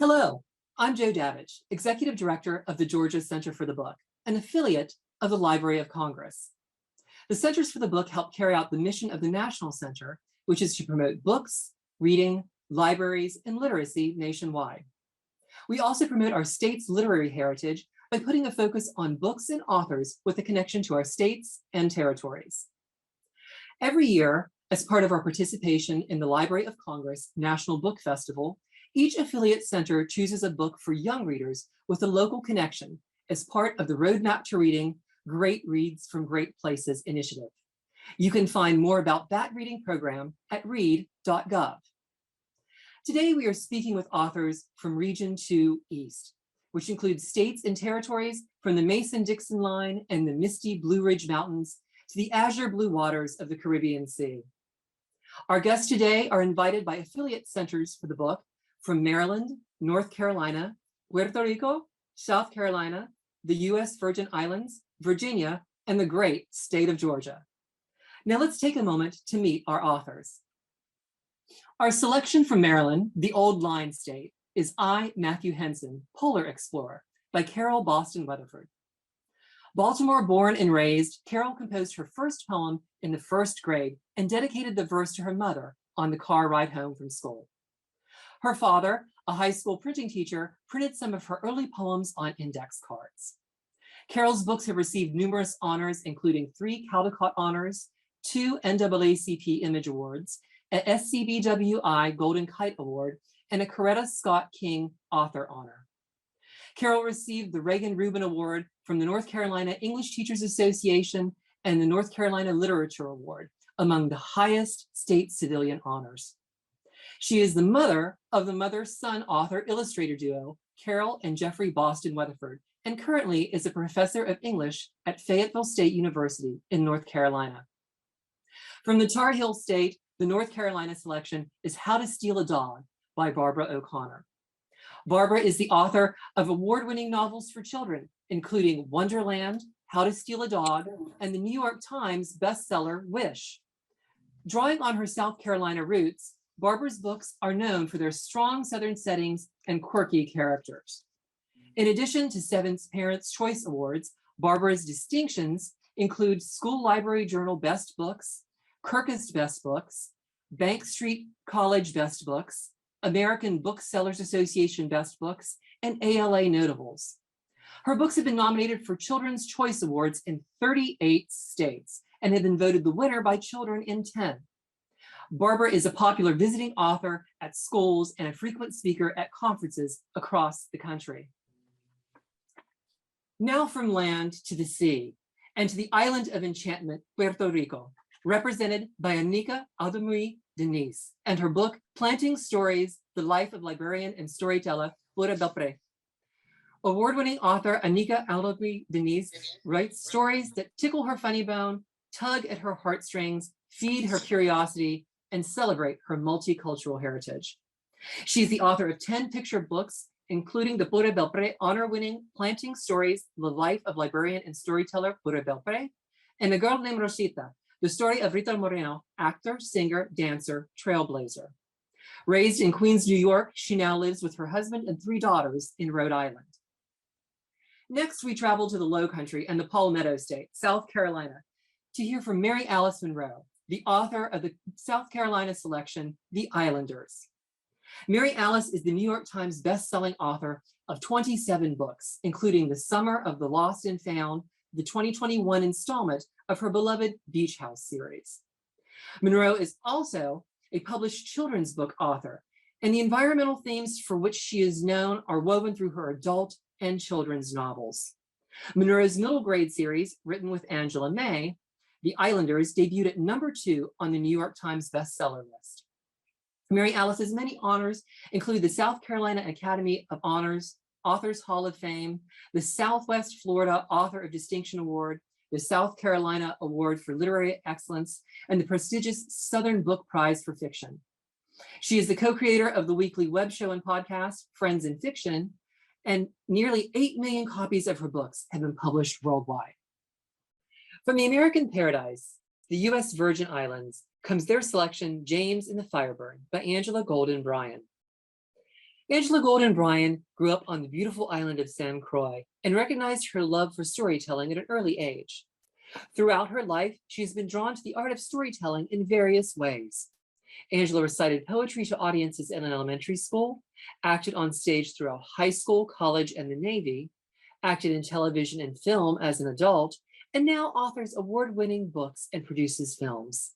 Hello, I'm Jo Davich, Executive Director of the Georgia Center for the Book, an affiliate of the Library of Congress. The Centers for the Book help carry out the mission of the National Center, which is to promote books, reading, libraries, and literacy nationwide. We also promote our state's literary heritage by putting a focus on books and authors with a connection to our states and territories. Every year, as part of our participation in the Library of Congress National Book Festival, each affiliate center chooses a book for young readers with a local connection as part of the Roadmap to Reading Great Reads from Great Places initiative. You can find more about that reading program at read.gov. Today, we are speaking with authors from Region 2 East, which includes states and territories from the Mason-Dixon line and the misty Blue Ridge Mountains to the azure blue waters of the Caribbean Sea. Our guests today are invited by affiliate centers for the book from Maryland, North Carolina, Puerto Rico, South Carolina, the US Virgin Islands, Virginia, and the great state of Georgia. Now let's take a moment to meet our authors. Our selection from Maryland, the Old Line State, is I, Matthew Henson, Polar Explorer by Carol Boston Weatherford. Baltimore born and raised, Carol composed her first poem in the first grade and dedicated the verse to her mother on the car ride home from school. Her father, a high school printing teacher, printed some of her early poems on index cards. Carol's books have received numerous honors, including 3 Caldecott Honors, 2 NAACP Image Awards, an SCBWI Golden Kite Award, and a Coretta Scott King Author Honor. Carol received the Reagan Rubin Award from the North Carolina English Teachers Association and the North Carolina Literature Award, among the highest state civilian honors. She is the mother of the mother-son author-illustrator duo, Carol and Jeffrey Boston Weatherford, and currently is a professor of English at Fayetteville State University in North Carolina. From the Tar Heel State, the North Carolina selection is How to Steal a Dog by Barbara O'Connor. Barbara is the author of award-winning novels for children, including Wonderland, How to Steal a Dog, and the New York Times bestseller, Wish. Drawing on her South Carolina roots, Barbara's books are known for their strong Southern settings and quirky characters. In addition to 7 Parents' Choice Awards, Barbara's distinctions include School Library Journal Best Books, Kirkus Best Books, Bank Street College Best Books, American Booksellers Association Best Books, and ALA Notables. Her books have been nominated for Children's Choice Awards in 38 states and have been voted the winner by children in 10. Barbara is a popular visiting author at schools and a frequent speaker at conferences across the country. Now from land to the sea and to the island of enchantment, Puerto Rico, represented by Anika Aldemui Denise and her book, Planting Stories, The Life of Librarian and Storyteller, Pura Belpré. Award-winning author Anika Aldemui Denise writes stories that tickle her funny bone, tug at her heartstrings, feed her curiosity, and celebrate her multicultural heritage. She's the author of 10 picture books, including the Pura Belpré honor-winning Planting Stories, The Life of Librarian and Storyteller, Pura Belpré, and A Girl Named Rosita, the story of Rita Moreno, actor, singer, dancer, trailblazer. Raised in Queens, New York, she now lives with her husband and 3 daughters in Rhode Island. Next, we travel to the Lowcountry and the Palmetto State, South Carolina, to hear from Mary Alice Monroe, the author of the South Carolina selection, The Islanders. Mary Alice is the New York Times best-selling author of 27 books, including The Summer of the Lost and Found, the 2021 installment of her beloved Beach House series. Monroe is also a published children's book author, and the environmental themes for which she is known are woven through her adult and children's novels. Monroe's middle grade series, written with Angela May, The Islanders, debuted at #2 on the New York Times bestseller list. Mary Alice's many honors include the South Carolina Academy of Honors, Authors Hall of Fame, the Southwest Florida Author of Distinction Award, the South Carolina Award for Literary Excellence, and the prestigious Southern Book Prize for Fiction. She is the co-creator of the weekly web show and podcast, Friends in Fiction, and nearly 8 million copies of her books have been published worldwide. From the American Paradise, the US Virgin Islands, comes their selection, James and the Fireburn by Angela Golden Bryan. Angela Golden Bryan grew up on the beautiful island of San Croix and recognized her love for storytelling at an early age. Throughout her life, she has been drawn to the art of storytelling in various ways. Angela recited poetry to audiences in an elementary school, acted on stage throughout high school, college, and the Navy, acted in television and film as an adult, and now authors award-winning books and produces films.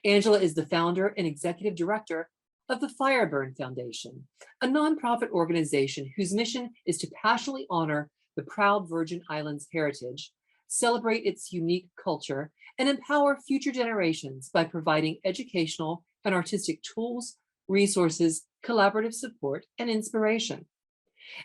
Angela is the founder and executive director of the Fireburn Foundation, a nonprofit organization whose mission is to passionately honor the proud Virgin Islands heritage, celebrate its unique culture, and empower future generations by providing educational and artistic tools, resources, collaborative support, and inspiration.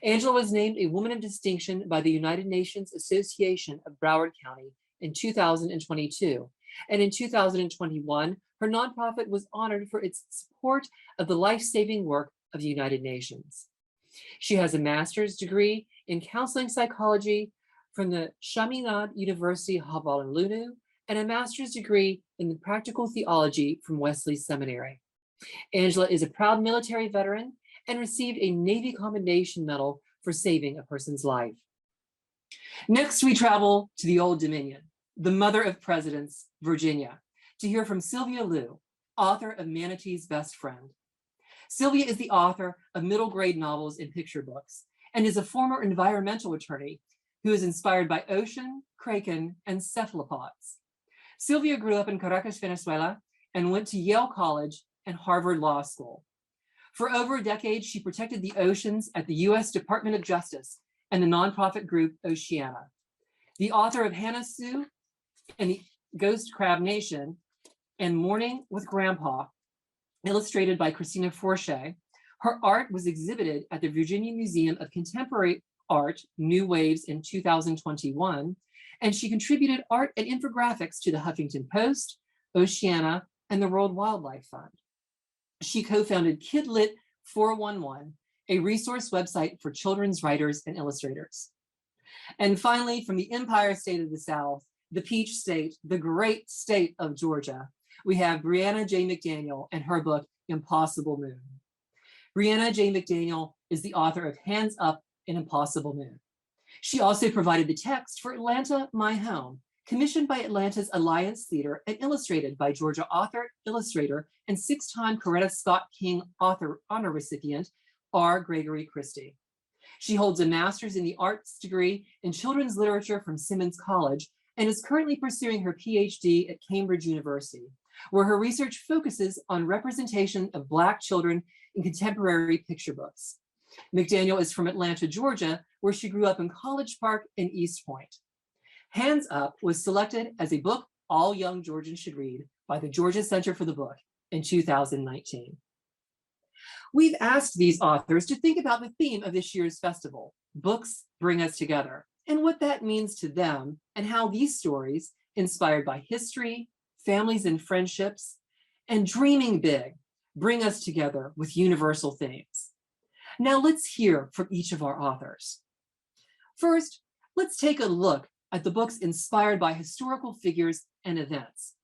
Angela was named a Woman of Distinction by the United Nations Association of Broward County in 2022. And in 2021, her nonprofit was honored for its support of the life-saving work of the United Nations. She has a master's degree in counseling psychology from the Chaminade University Havana and a master's degree in practical theology from Wesley Seminary. Angela is a proud military veteran and received a Navy Commendation Medal for saving a person's life. Next, we travel to the Old Dominion, the mother of presidents, Virginia, to hear from Sylvia Liu, author of Manatee's Best Friend. Sylvia is the author of middle grade novels and picture books and is a former environmental attorney who is inspired by ocean, kraken, and cephalopods. Sylvia grew up in Caracas, Venezuela, and went to Yale College and Harvard Law School. For over a decade, she protected the oceans at the US Department of Justice and the nonprofit group Oceana. The author of Hannah Sue and the Ghost Crab Nation and Morning with Grandpa, illustrated by Christina Forche, her art was exhibited at the Virginia Museum of Contemporary Art, New Waves in 2021, and she contributed art and infographics to the Huffington Post, Oceana, and the World Wildlife Fund. She co-founded KidLit 411, a resource website for children's writers and illustrators. And finally, from the Empire State of the South, the Peach State, the great state of Georgia, we have Brianna J. McDaniel and her book, Impossible Moon. Brianna J. McDaniel is the author of Hands Up, an Impossible Moon. She also provided the text for Atlanta, My Home, commissioned by Atlanta's Alliance Theater and illustrated by Georgia author, illustrator, and six-time Coretta Scott King author honor recipient, R. Gregory Christie. She holds a master's in the arts degree in children's literature from Simmons College and is currently pursuing her PhD at Cambridge University, where her research focuses on representation of Black children in contemporary picture books. McDaniel is from Atlanta, Georgia, where she grew up in College Park and East Point. Hands Up was selected as a book all young Georgians should read by the Georgia Center for the Book in 2019. We've asked these authors to think about the theme of this year's festival, Books Bring Us Together, and what that means to them and how these stories, inspired by history, families and friendships, and dreaming big, bring us together with universal themes. Now let's hear from each of our authors. First, let's take a look at the books inspired by historical figures and events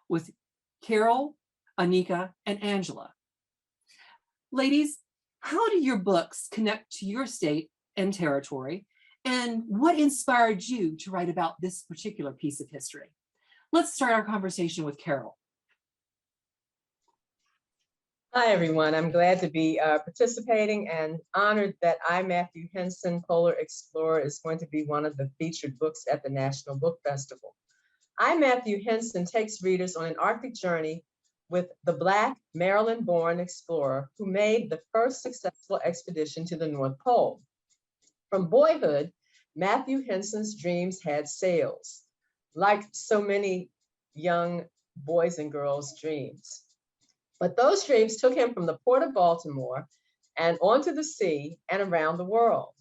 with Carol, Anika, and Angela. Ladies, how do your books connect to your state and territory? And what inspired you to write about this particular piece of history? Let's start our conversation with Carol. Hi, everyone. I'm glad to be participating and honored that I, Matthew Henson, Polar Explorer, is going to be one of the featured books at the National Book Festival. I, Matthew Henson, takes readers on an Arctic journey with the Black Maryland-born explorer who made the first successful expedition to the North Pole. From boyhood, Matthew Henson's dreams had sails, like so many young boys and girls' dreams. But those dreams took him from the port of Baltimore and onto the sea and around the world.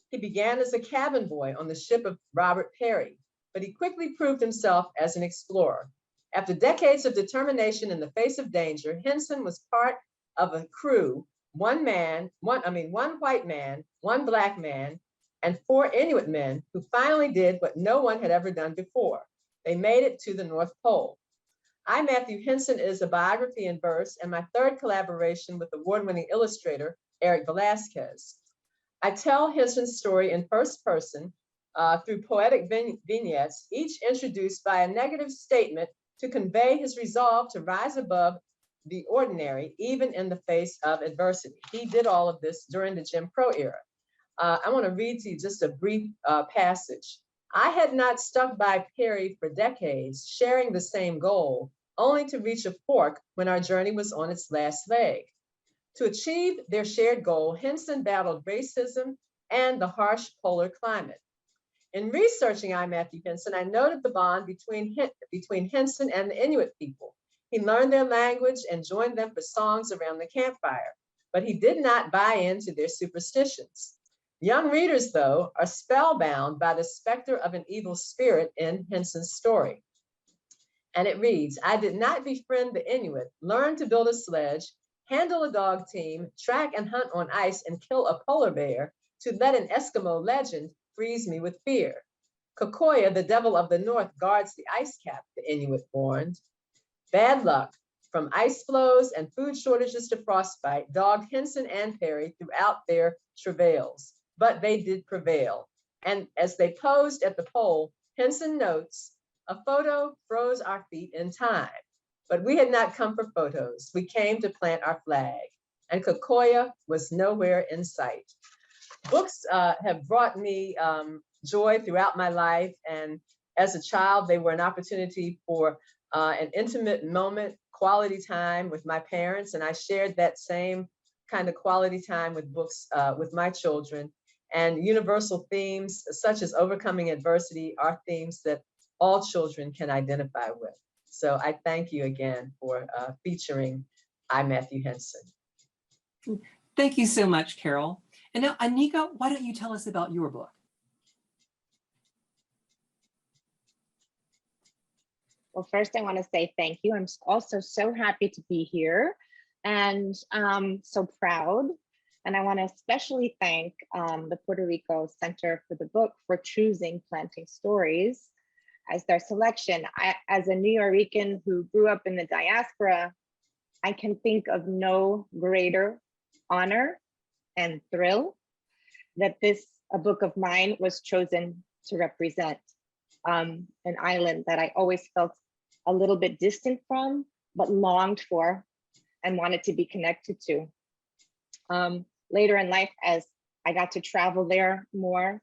He began as a cabin boy on the ship of Robert Perry, but he quickly proved himself as an explorer. After decades of determination in the face of danger, Henson was part of a crew, one white man, one Black man, and 4 Inuit men who finally did what no one had ever done before. They made it to the North Pole. I, Matthew Henson is a biography in verse and my third collaboration with award-winning illustrator Eric Velasquez. I tell Henson's story in first person through poetic vignettes, each introduced by a negative statement to convey his resolve to rise above the ordinary, even in the face of adversity. He did all of this during the Jim Crow era. I want to read to you just a brief passage. I had not stuck by Perry for decades, sharing the same goal, only to reach a fork when our journey was on its last leg. To achieve their shared goal, Henson battled racism and the harsh polar climate. In researching I, Matthew Henson, I noted the bond between Henson and the Inuit people. He learned their language and joined them for songs around the campfire, but he did not buy into their superstitions. Young readers, though, are spellbound by the specter of an evil spirit in Henson's story. And it reads, I did not befriend the Inuit, learn to build a sledge, handle a dog team, track and hunt on ice, and kill a polar bear, to let an Eskimo legend freeze me with fear. Kokoya, the devil of the north, guards the ice cap, the Inuit warned. Bad luck, from ice flows and food shortages to frostbite, dogged Henson and Perry throughout their travails, but they did prevail. And as they posed at the pole, Henson notes, a photo froze our feet in time, but we had not come for photos. We came to plant our flag, and Kokoya was nowhere in sight. Books have brought me joy throughout my life, and as a child, they were an opportunity for an intimate moment, quality time with my parents, and I shared that same kind of quality time with books with my children. And universal themes such as overcoming adversity are themes that all children can identify with. So I thank you again for featuring I, Matthew Henson. Thank you so much, Carol. And now, Anika, why don't you tell us about your book? Well, first I want to say thank you. I'm also so happy to be here and so proud. And I want to especially thank the Puerto Rico Center for the Book for choosing Planting Stories as their selection. As a New Yorican who grew up in the diaspora, I can think of no greater honor and thrill that a book of mine was chosen to represent an island that I always felt a little bit distant from, but longed for and wanted to be connected to. Later in life, as I got to travel there more,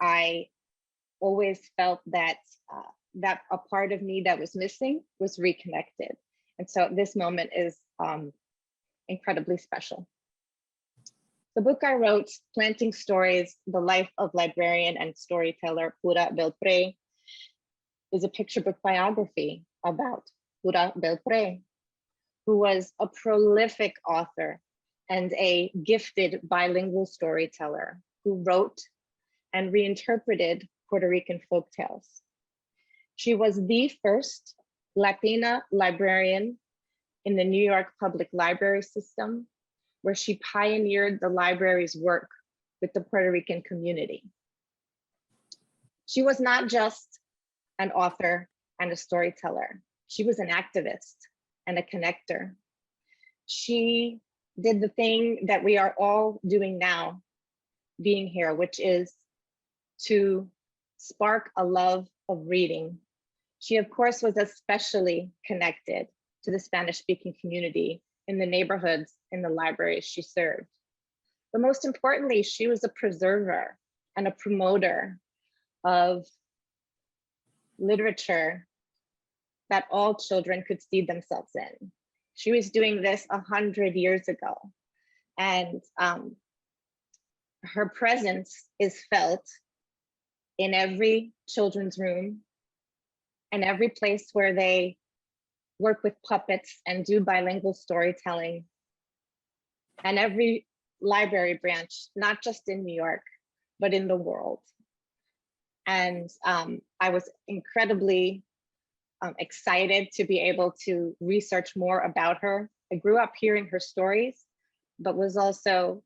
I always felt that that a part of me that was missing was reconnected. And so this moment is incredibly special. The book I wrote, Planting Stories, The Life of Librarian and Storyteller Pura Belpré, is a picture book biography about Pura Belpré, who was a prolific author and a gifted bilingual storyteller who wrote and reinterpreted Puerto Rican folktales. She was the first Latina librarian in the New York Public Library system, where she pioneered the library's work with the Puerto Rican community. She was not just an author and a storyteller. She was an activist and a connector. She did the thing that we are all doing now, being here, which is to spark a love of reading. She, of course, was especially connected to the Spanish-speaking community in the neighborhoods, in the libraries she served. But most importantly, she was a preserver and a promoter of literature that all children could see themselves in. She was doing this 100 years ago. And her presence is felt in every children's room and every place where they work with puppets and do bilingual storytelling, and every library branch, not just in New York, but in the world. And I was incredibly excited to be able to research more about her. I grew up hearing her stories, but was also,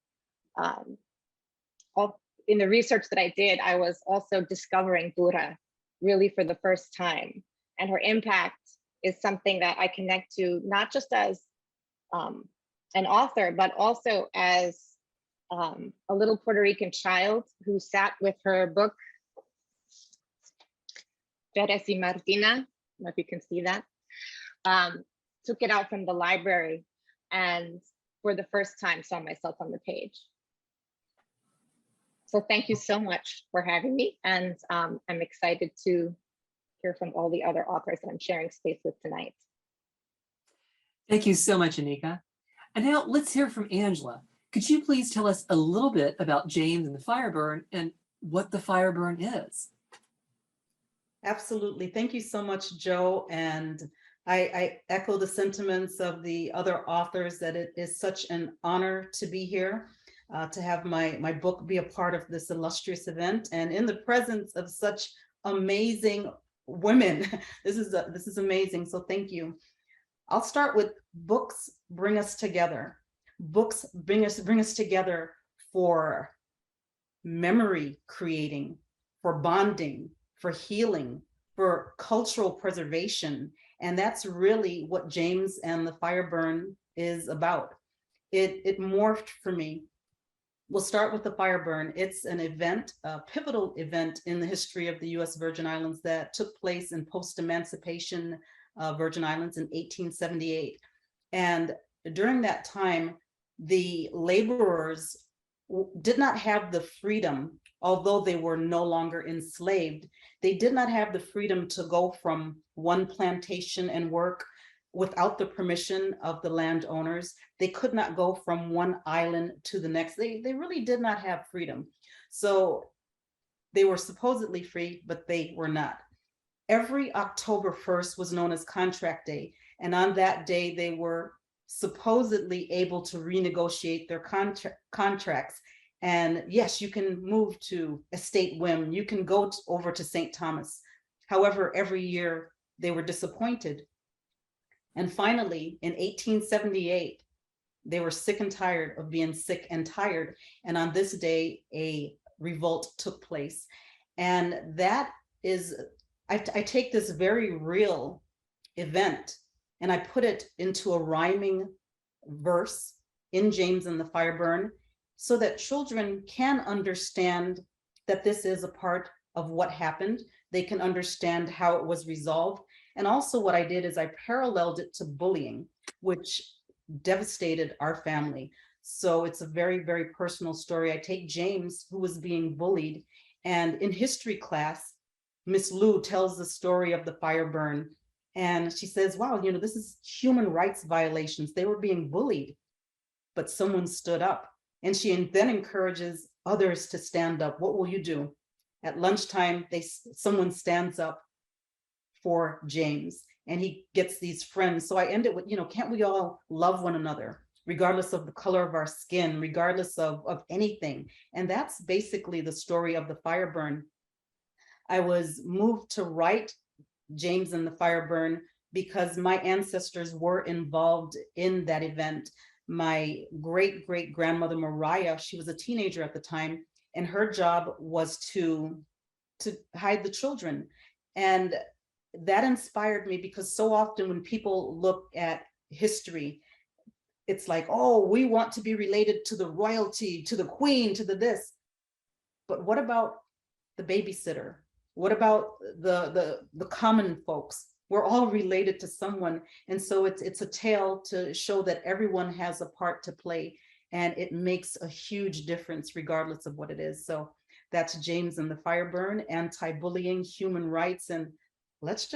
in the research that I did, I was also discovering Pura really for the first time. And her impact is something that I connect to, not just as an author, but also as a little Puerto Rican child who sat with her book, Pérez y Martina, I don't know if you can see that, took it out from the library and for the first time saw myself on the page. So thank you so much for having me. And I'm excited to hear from all the other authors that I'm sharing space with tonight. Thank you so much, Anika. And now let's hear from Angela. Could you please tell us a little bit about James and the fire burn and what the fire burn is? Absolutely. Thank you so much, Joe. And I echo the sentiments of the other authors that it is such an honor to be here, to have my book be a part of this illustrious event and in the presence of such amazing women. This is amazing. So thank you. I'll start with books bring us together. Books bring us together for memory creating, for bonding, for healing, for cultural preservation. And that's really what James and the Fire Burn is about. It morphed for me. We'll start with the Fire Burn. It's an event, a pivotal event in the history of the US Virgin Islands that took place in post-emancipation Virgin Islands in 1878. And during that time, the laborers did not have the freedom, although they were no longer enslaved, they did not have the freedom to go from one plantation and work without the permission of the landowners. They could not go from one island to the next. They really did not have freedom. So they were supposedly free, but they were not. Every October 1st was known as Contract Day. And on that day, they were supposedly able to renegotiate their contracts. And yes, you can move to Estate Whim, you can go over to St. Thomas. However, every year they were disappointed. And finally, in 1878, they were sick and tired of being sick and tired. And on this day, a revolt took place. And that is, I take this very real event and I put it into a rhyming verse in James and the Fire Burn so that children can understand that this is a part of what happened. They can understand how it was resolved. And also what I did is I paralleled it to bullying, which devastated our family. So it's a very, very personal story. I take James, who was being bullied, and in history class, Miss Lou tells the story of the fire burn. And she says, wow, you know, this is human rights violations. They were being bullied, but someone stood up. And she then encourages others to stand up. What will you do? At lunchtime, someone stands up for James and he gets these friends. So I end it with, you know, can't we all love one another, regardless of the color of our skin, regardless of anything? And that's basically the story of the fire burn. I was moved to write James and the Fire Burn because my ancestors were involved in that event. My great-great-grandmother Mariah, she was a teenager at the time, and her job was to hide the children. And that inspired me because so often when people look at history, it's like, oh, we want to be related to the royalty, to the queen, to the this. But what about the babysitter? What about the common folks? We're all related to someone. And so it's a tale to show that everyone has a part to play and it makes a huge difference regardless of what it is. So that's James and the Fire Burn, anti-bullying, human rights, and let's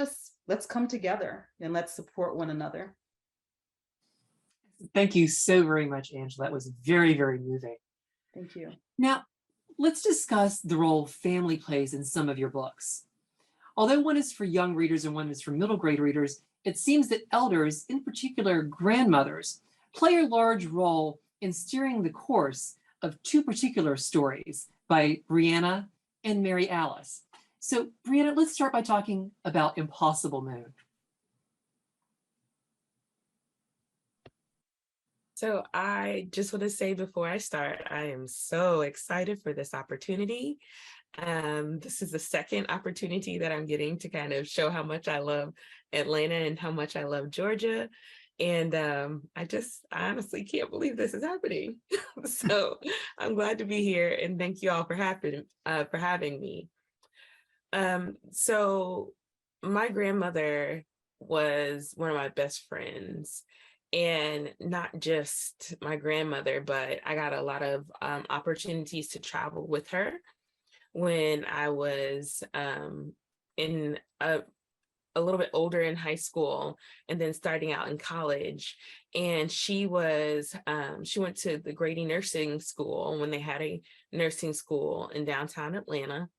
come together and let's support one another. Thank you so very much, Angela. That was very, very moving. Thank you. Now, let's discuss the role family plays in some of your books. Although one is for young readers and one is for middle grade readers, it seems that elders, in particular grandmothers, play a large role in steering the course of two particular stories by Brianna and Mary Alice. So Brianna, let's start by talking about Impossible Moon. So I just want to say before I start, I am so excited for this opportunity. This is the second opportunity that I'm getting to kind of show how much I love Atlanta and how much I love Georgia. And I honestly can't believe this is happening. So I'm glad to be here, and thank you all for having me. So my grandmother was one of my best friends, and not just my grandmother, but I got a lot of opportunities to travel with her when I was in a little bit older in high school and then starting out in college. And she went to the Grady Nursing School when they had a nursing school in downtown Atlanta.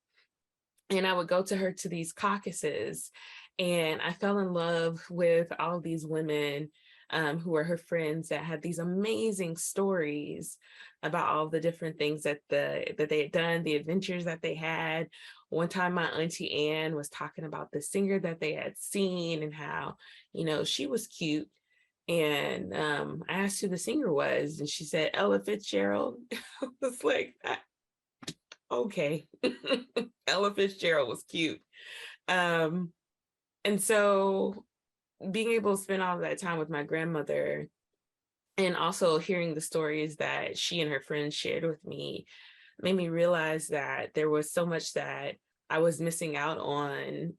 And I would go to her to these caucuses, and I fell in love with all of these women who were her friends that had these amazing stories about all the different things that they had done, the adventures that they had. One time, my auntie Anne was talking about the singer that they had seen and how, she was cute. And I asked who the singer was, and she said Ella Fitzgerald. I was like, okay. Ella Fitzgerald was cute. And so being able to spend all of that time with my grandmother, and also hearing the stories that she and her friends shared with me, made me realize that there was so much that I was missing out on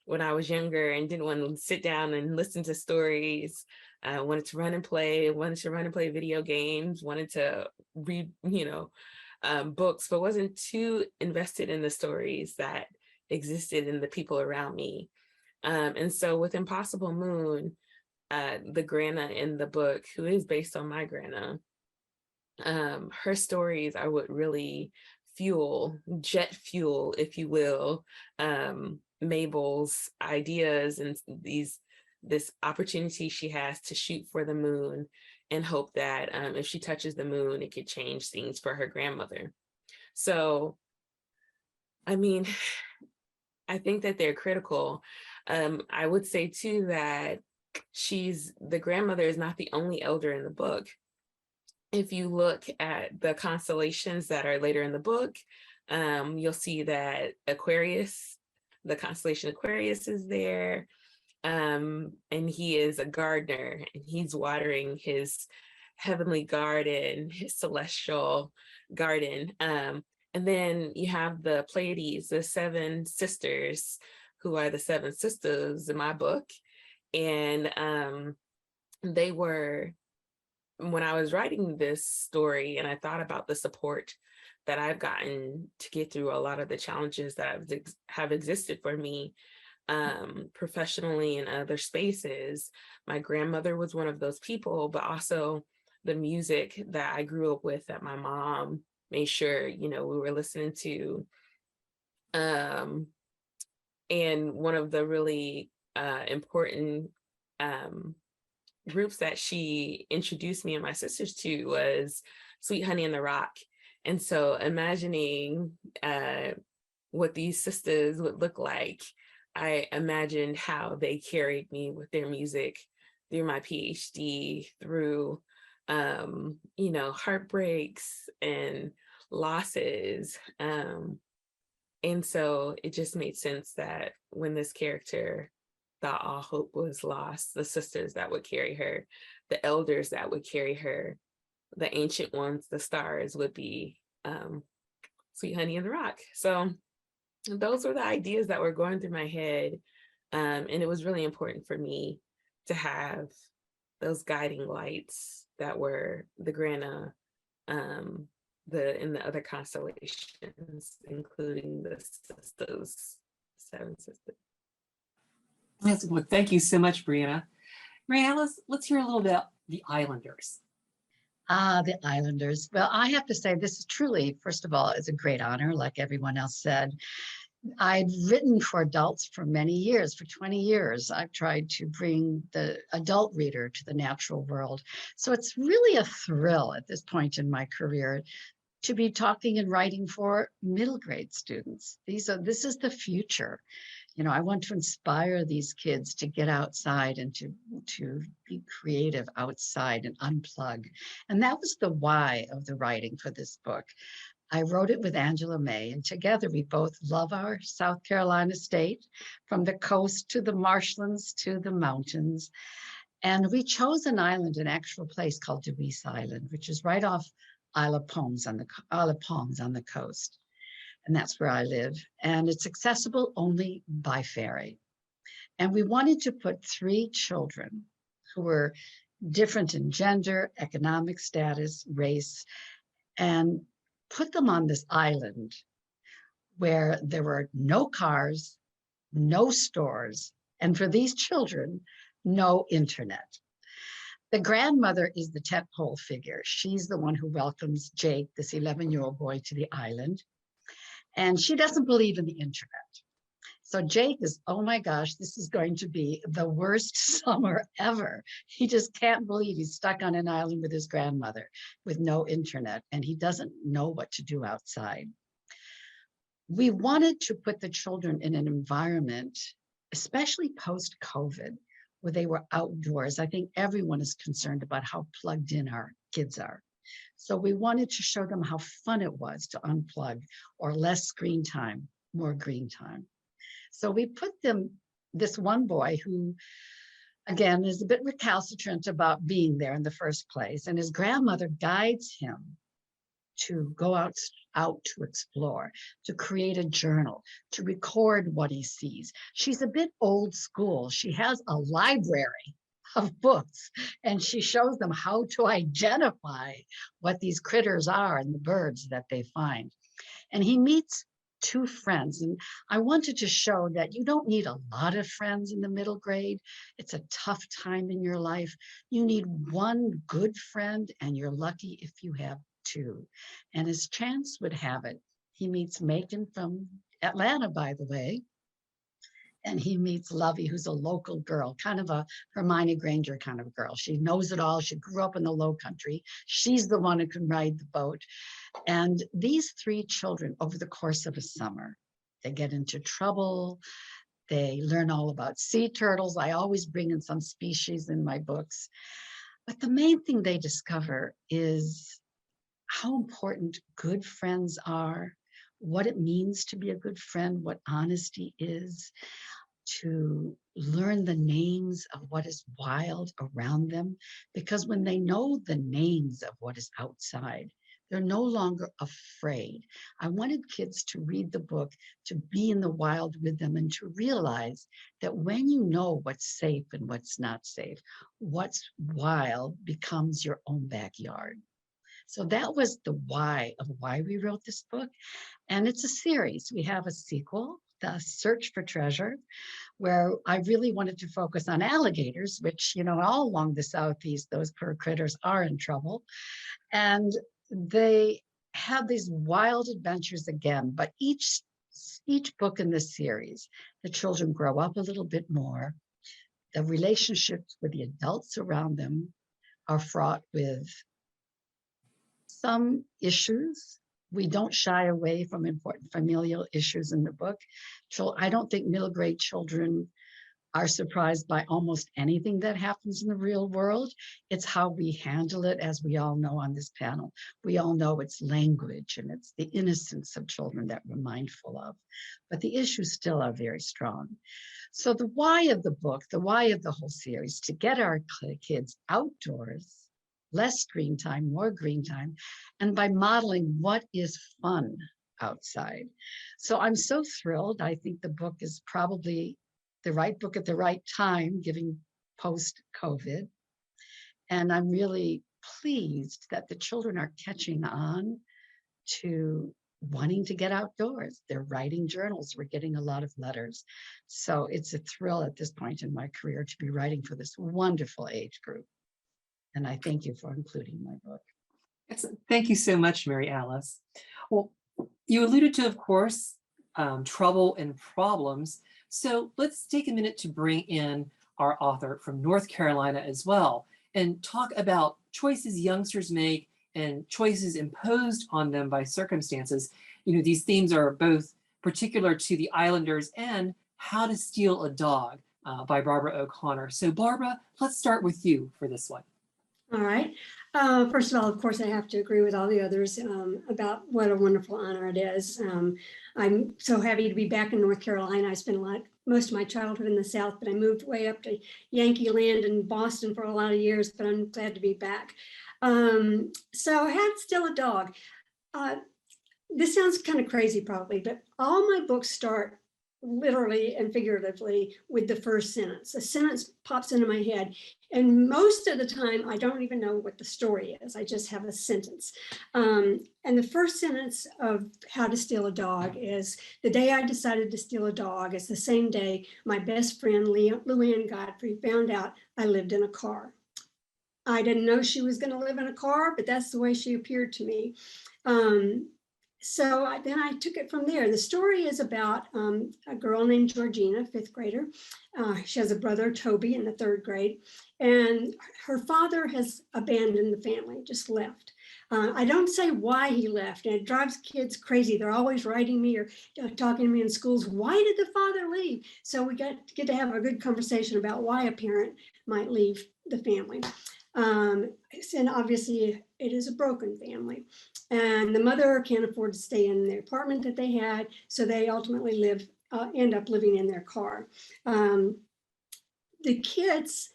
when I was younger and didn't want to sit down and listen to stories. I wanted to run and play video games, wanted to read, books, but wasn't too invested in the stories that existed in the people around me. And so with Impossible Moon, the Grandma in the book, who is based on my Grandma, her stories are what really jet fuel, if you will, Mabel's ideas and this opportunity she has to shoot for the moon and hope that if she touches the moon, it could change things for her grandmother. So, I mean, I think that they're critical. I would say too that the grandmother is not the only elder in the book. If you look at the constellations that are later in the book, you'll see that Aquarius, the constellation Aquarius, is there. And he is a gardener, and he's watering his heavenly garden, his celestial garden. And then you have the Pleiades, the seven sisters, who are the seven sisters in my book. And they were, when I was writing this story and I thought about the support that I've gotten to get through a lot of the challenges that have existed for me professionally in other spaces, my grandmother was one of those people, but also the music that I grew up with that my mom made sure, we were listening to. And one of the really important groups that she introduced me and my sisters to was Sweet Honey in the Rock. And so imagining what these sisters would look like, I imagined how they carried me with their music through my PhD, through, heartbreaks and losses. And so it just made sense that when this character thought all hope was lost, the sisters that would carry her, the elders that would carry her, the ancient ones, the stars, would be Sweet Honey in the Rock. So those were the ideas that were going through my head. And it was really important for me to have those guiding lights that were the Grana, in the other constellations, including the sisters, seven sisters. Yes, well, thank you so much, Brianna. Brianna, let's hear a little about the Islanders. The Islanders. Well, I have to say this is truly, first of all, is a great honor, like everyone else said. I'd written for adults for many years, for 20 years. I've tried to bring the adult reader to the natural world. So it's really a thrill at this point in my career to be talking and writing for middle grade students. This is the future. I want to inspire these kids to get outside and to be creative outside and unplug. And that was the why of the writing for this book. I wrote it with Angela May, and together we both love our South Carolina state, from the coast to the marshlands to the mountains. And we chose an island, an actual place called Deweese Island, which is right off Isle of Palms on the coast. And that's where I live. And it's accessible only by ferry. And we wanted to put 3 children who were different in gender, economic status, race, and put them on this island where there were no cars, no stores, and for these children, no internet. The grandmother is the tentpole figure. She's the one who welcomes Jake, this 11-year-old boy, to the island. And she doesn't believe in the internet. So Jake is, oh my gosh, this is going to be the worst summer ever. He just can't believe he's stuck on an island with his grandmother with no internet, and he doesn't know what to do outside. We wanted to put the children in an environment, especially post-COVID, where they were outdoors. I think everyone is concerned about how plugged in our kids are. So we wanted to show them how fun it was to unplug, or less screen time, more green time. So we put them, this one boy who, again, is a bit recalcitrant about being there in the first place, and his grandmother guides him to go out to explore, to create a journal, to record what he sees. She's a bit old school. She has a library of books, and she shows them how to identify what these critters are and the birds that they find. And he meets 2 friends. And I wanted to show that you don't need a lot of friends in the middle grade. It's a tough time in your life. You need 1 good friend, and you're lucky if you have 2. And as chance would have it, he meets Macon from Atlanta, by the way. And he meets Lovey, who's a local girl, kind of a Hermione Granger kind of girl. She knows it all. She grew up in the Low Country. She's the one who can ride the boat. And these 3 children, over the course of a summer, they get into trouble. They learn all about sea turtles. I always bring in some species in my books. But the main thing they discover is how important good friends are, what it means to be a good friend, what honesty is, to learn the names of what is wild around them. Because when they know the names of what is outside, they're no longer afraid. I wanted kids to read the book, to be in the wild with them, and to realize that when you know what's safe and what's not safe, what's wild becomes your own backyard. So that was the why of why we wrote this book. And it's a series. We have a sequel, The Search for Treasure, where I really wanted to focus on alligators, which, you know, all along the Southeast, those poor critters are in trouble. And they have these wild adventures again, but each book in this series, the children grow up a little bit more. The relationships with the adults around them are fraught with some issues. We don't shy away from important familial issues in the book. So I don't think middle grade children are surprised by almost anything that happens in the real world. It's how we handle it, as we all know on this panel. We all know it's language and it's the innocence of children that we're mindful of. But the issues still are very strong. So the why of the book, the why of the whole series, to get our kids outdoors, less screen time, more green time, and by modeling what is fun outside. So I'm so thrilled. I think the book is probably the right book at the right time, given post-COVID. And I'm really pleased that the children are catching on to wanting to get outdoors. They're writing journals. We're getting a lot of letters. So it's a thrill at this point in my career to be writing for this wonderful age group. And I thank you for including my book. Excellent. Thank you so much, Mary Alice. Well, you alluded to, of course, trouble and problems. So let's take a minute to bring in our author from North Carolina as well and talk about choices youngsters make and choices imposed on them by circumstances. You know, these themes are both particular to the Islanders and How to Steal a Dog by Barbara O'Connor. So Barbara, let's start with you for this one. All right. First of all, of course, I have to agree with all the others about what a wonderful honor it is. I'm so happy to be back in North Carolina. I spent most of my childhood in the South, but I moved way up to Yankee Land in Boston for a lot of years, but I'm glad to be back. So I had Still a Dog. This sounds kind of crazy probably, but all my books start literally and figuratively with the first sentence. A sentence pops into my head. And most of the time, I don't even know what the story is. I just have a sentence. And the first sentence of How to Steal a Dog is, the day I decided to steal a dog is the same day my best friend, Luann Godfrey, found out I lived in a car. I didn't know she was going to live in a car, but that's the way she appeared to me. So then I took it from there. The story is about a girl named Georgina, 5th grader. She has a brother, Toby, in the 3rd grade. And her father has abandoned the family, just left. I don't say why he left, and it drives kids crazy. They're always writing me or talking to me in schools, why did the father leave? So we get to have a good conversation about why a parent might leave the family. And obviously it is a broken family. And the mother can't afford to stay in the apartment that they had, so they ultimately end up living in their car. The kids,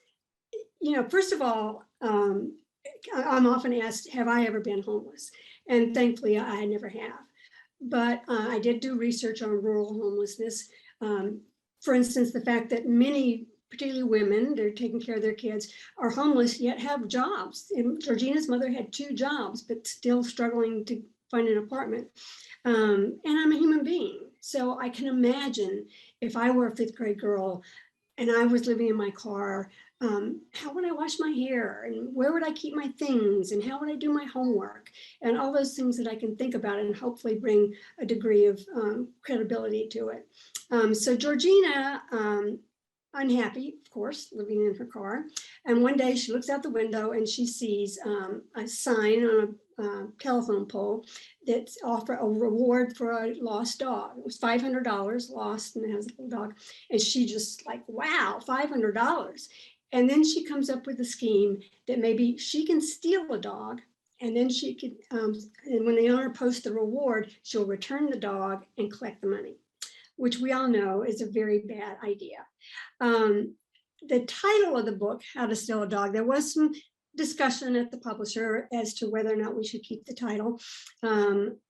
first of all, I'm often asked, have I ever been homeless? And thankfully, I never have. But I did do research on rural homelessness. For instance, the fact that many, particularly women, they're taking care of their kids, are homeless yet have jobs. And Georgina's mother had 2 jobs, but still struggling to find an apartment. And I'm a human being. So I can imagine if I were a 5th grade girl and I was living in my car, how would I wash my hair? And where would I keep my things? And how would I do my homework? And all those things that I can think about and hopefully bring a degree of credibility to it. So Georgina, unhappy, of course, living in her car. And one day she looks out the window and she sees a sign on a telephone pole that's offer a reward for a lost dog. It was $500 lost, and it has a little dog. And she just like, wow, $500. And then she comes up with a scheme that maybe she can steal a dog, and then she could, and when the owner posts the reward, she'll return the dog and collect the money, which we all know is a very bad idea. The title of the book, How to Steal a Dog, there was some discussion at the publisher as to whether or not we should keep the title.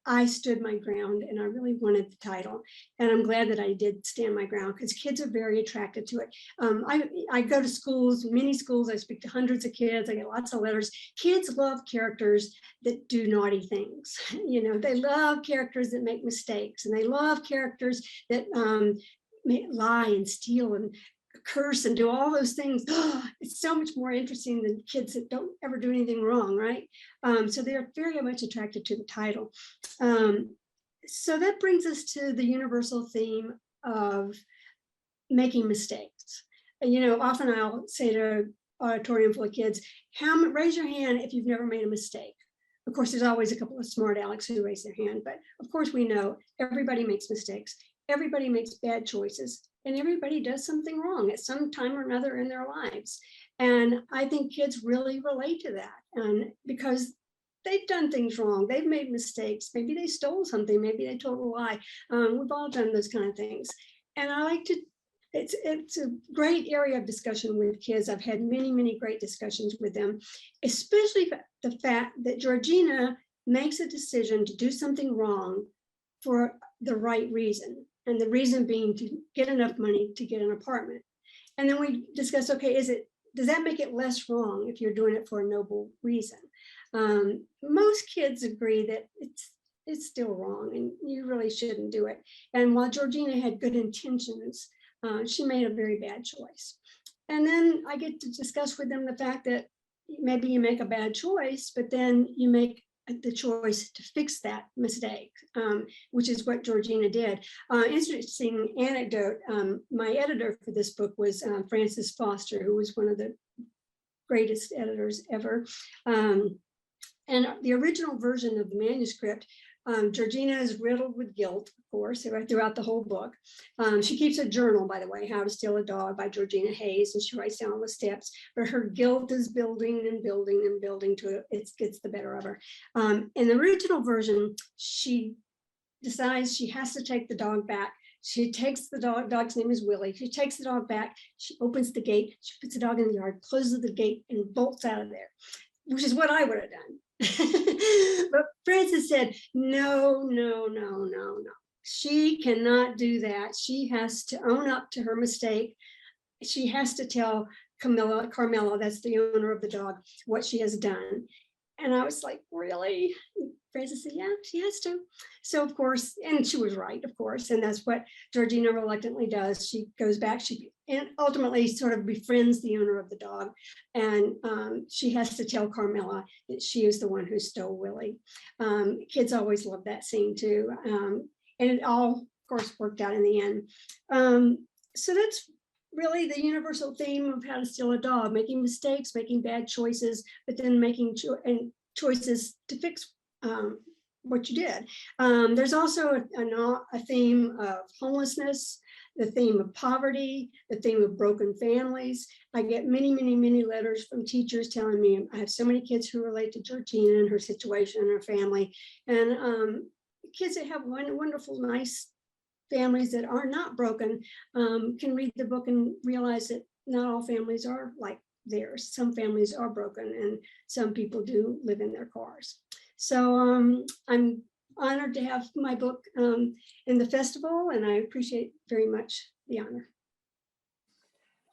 I stood my ground and I really wanted the title. And I'm glad that I did stand my ground because kids are very attracted to it. I go to schools, many schools, I speak to hundreds of kids, I get lots of letters. Kids love characters that do naughty things. They love characters that make mistakes, and they love characters that lie and steal and curse and do all those things. It's so much more interesting than kids that don't ever do anything wrong, right? So they're very much attracted to the title. So that brings us to the universal theme of making mistakes. Often I'll say to an auditorium full of kids, raise your hand if you've never made a mistake. Of course, there's always a couple of smart alecks who raise their hand, but of course we know everybody makes mistakes. Everybody makes bad choices, and everybody does something wrong at some time or another in their lives. And I think kids really relate to that, and because they've done things wrong, they've made mistakes. Maybe they stole something, maybe they told a lie. We've all done those kind of things. And I like to, it's a great area of discussion with kids. I've had many, many great discussions with them, especially the fact that Georgina makes a decision to do something wrong for the right reason. And the reason being to get enough money to get an apartment. And then we discuss, okay, does that make it less wrong if you're doing it for a noble reason? Most kids agree that it's still wrong and you really shouldn't do it. And while Georgina had good intentions, she made a very bad choice. And then I get to discuss with them the fact that maybe you make a bad choice, but then you make the choice to fix that mistake, which is what Georgina did. Interesting anecdote, my editor for this book was Frances Foster, who was one of the greatest editors ever. And the original version of the manuscript Georgina is riddled with guilt, of course, throughout the whole book. She keeps a journal, by the way, How to Steal a Dog by Georgina Hayes, and she writes down all the steps, but her guilt is building and building and building to it gets the better of her. In the original version, she decides she has to take the dog back. She takes the dog's name is Willie. She takes the dog back. She opens the gate. She puts the dog in the yard, closes the gate, and bolts out of there, which is what I would have done. But Frances said, no, no, no, no, no. She cannot do that. She has to own up to her mistake. She has to tell Carmela, that's the owner of the dog, what she has done. And I was like, really? Frances said, yeah, she has to. So of course, and she was right, of course. And that's what Georgina reluctantly does. She goes back, and ultimately sort of befriends the owner of the dog. And she has to tell Carmela that she is the one who stole Willie. Kids always love that scene too. And it all, of course, worked out in the end. So that's really the universal theme of How to Steal a Dog: making mistakes, making bad choices, but then making choices to fix what you did. There's also a theme of homelessness, the theme of poverty, the theme of broken families. I get many, many, many letters from teachers telling me I have so many kids who relate to Georgina and her situation and her family. And kids that have wonderful, nice families that are not broken can read the book and realize that not all families are like theirs. Some families are broken and some people do live in their cars. So I'm honored to have my book in the festival, and I appreciate very much the honor.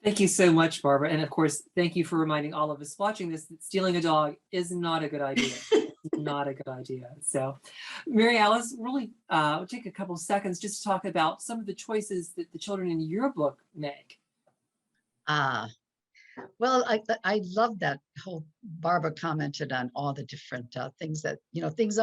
Thank you so much, Barbara. And of course, thank you for reminding all of us watching this that stealing a dog is not a good idea. Not a good idea. So, Mary Alice, really take a couple of seconds just to talk about some of the choices that the children in your book make. Well, I love that whole Barbara commented on all the different things that, things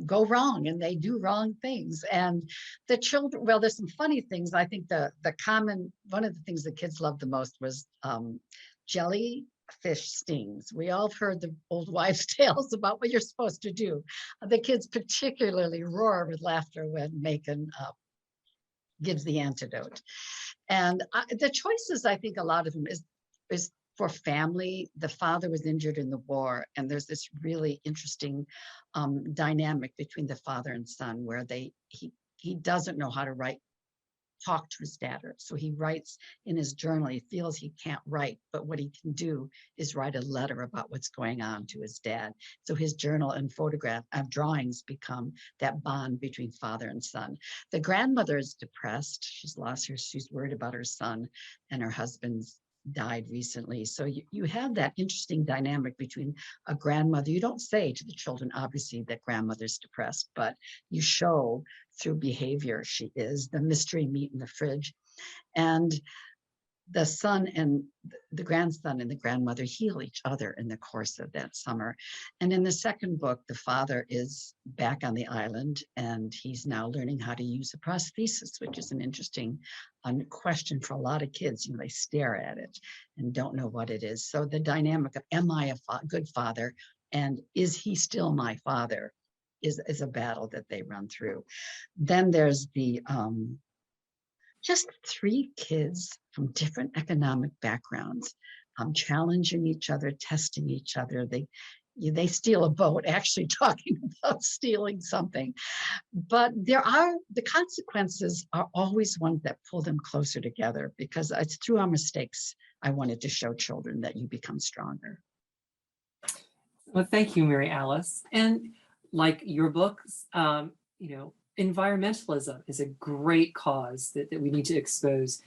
go wrong, and they do wrong things. And the children, well, there's some funny things. I think one of the things the kids loved the most was jellyfish stings. We all have heard the old wives' tales about what you're supposed to do. The kids particularly roar with laughter when Macon gives the antidote. And the choices, I think a lot of them is for family. The father was injured in the war, and there's this really interesting dynamic between the father and son where he doesn't know how to talk to his dad. So he writes in his journal. He feels he can't write, but what he can do is write a letter about what's going on to his dad. So his journal and drawings become that bond between father and son. The grandmother is depressed. She's worried about her son, and her husband's died recently. So you have that interesting dynamic between a grandmother. You don't say to the children, obviously, that grandmother's depressed, but you show through behavior she is. The mystery meat in the fridge. And the son and the grandson and the grandmother heal each other in the course of that summer. And in the second book, the father is back on the island, and he's now learning how to use a prosthesis, which is an interesting question for a lot of kids. They stare at it and don't know what it is. So the dynamic of, am I a good father? And is he still my father? Is a battle that they run through. Then there's the just three kids from different economic backgrounds, challenging each other, testing each other. They steal a boat, actually talking about stealing something. But the consequences are always ones that pull them closer together, because it's through our mistakes I wanted to show children that you become stronger. Well, thank you, Mary Alice. And like your books, environmentalism is a great cause that we need to expose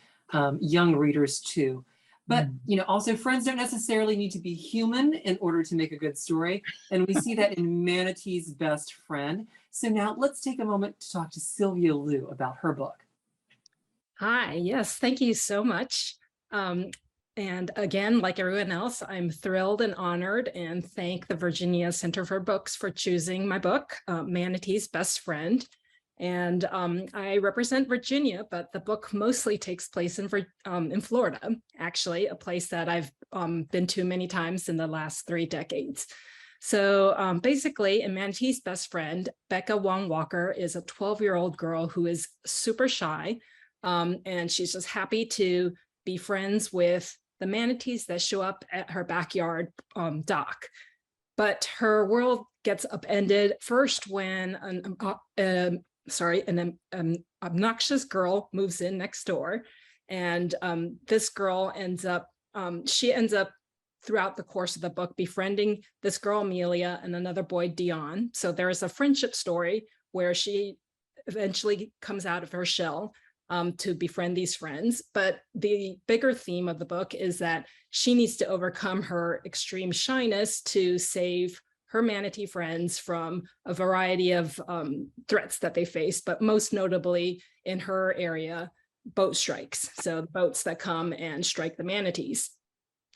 young readers to. But also, friends don't necessarily need to be human in order to make a good story. And we see that in Manatee's Best Friend. So now let's take a moment to talk to Sylvia Liu about her book. Hi, yes, thank you so much. And again, like everyone else, I'm thrilled and honored, and thank the Virginia Center for Books for choosing my book, Manatee's Best Friend. And I represent Virginia, but the book mostly takes place in Florida, actually, a place that I've been to many times in the last 3 decades. So basically, a manatee's best friend, Becca Wong Walker, is a 12-year-old girl who is super shy. And she's just happy to be friends with the manatees that show up at her backyard dock. But her world gets upended first when an obnoxious girl moves in next door. And this girl ends up throughout the course of the book befriending this girl, Amelia, and another boy, Dion. So there's a friendship story where she eventually comes out of her shell to befriend these friends. But the bigger theme of the book is that she needs to overcome her extreme shyness to save her manatee friends from a variety of threats that they face, but most notably in her area, boat strikes. So the boats that come and strike the manatees.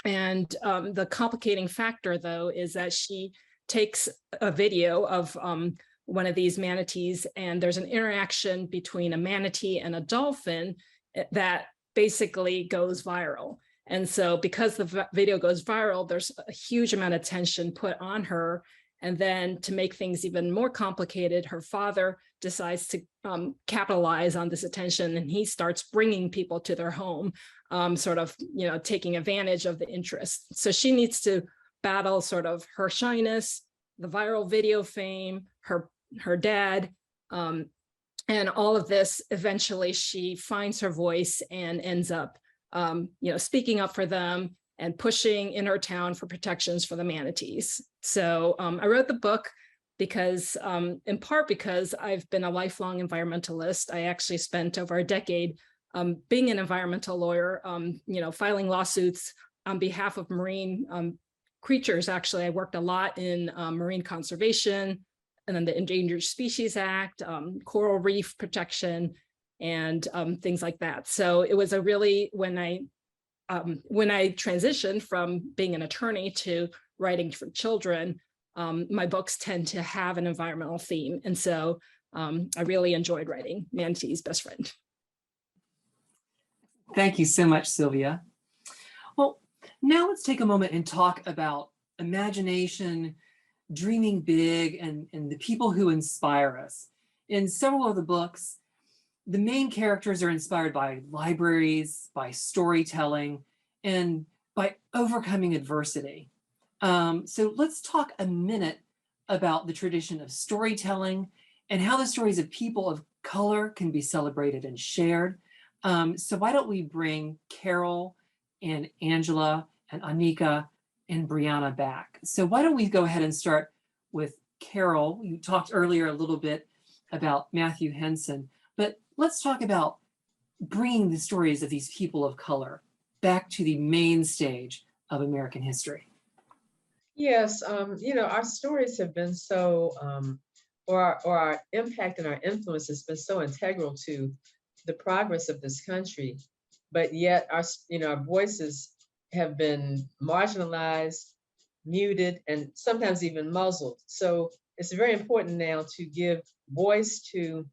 And the complicating factor, though, is that she takes a video of one of these manatees, and there's an interaction between a manatee and a dolphin that basically goes viral. And so because the video goes viral, there's a huge amount of tension put on her. And then to make things even more complicated, her father decides to capitalize on this attention, and he starts bringing people to their home, sort of, taking advantage of the interest. So she needs to battle sort of her shyness, the viral video fame, her dad, and all of this. Eventually she finds her voice and ends up, speaking up for them and pushing in her town for protections for the manatees. So I wrote the book because, in part because I've been a lifelong environmentalist. I actually spent over a decade being an environmental lawyer, filing lawsuits on behalf of marine creatures. Actually, I worked a lot in marine conservation, and then the Endangered Species Act, coral reef protection, and things like that. So it was a really, when I transitioned from being an attorney to writing for children, my books tend to have an environmental theme. And so I really enjoyed writing Manatee's Best Friend. Thank you so much, Sylvia. Well, now let's take a moment and talk about imagination, dreaming big, and the people who inspire us. In several of the books, the main characters are inspired by libraries, by storytelling, and by overcoming adversity. So let's talk a minute about the tradition of storytelling and how the stories of people of color can be celebrated and shared. So why don't we bring Carol and Angela and Anika and Brianna back. So why don't we go ahead and start with Carol. You talked earlier a little bit about Matthew Henson, but let's talk about bringing the stories of these people of color back to the main stage of American history. Yes, our stories have been so, or our impact and our influence has been so integral to the progress of this country, but yet our voices have been marginalized, muted, and sometimes even muzzled. So it's very important now to give voice to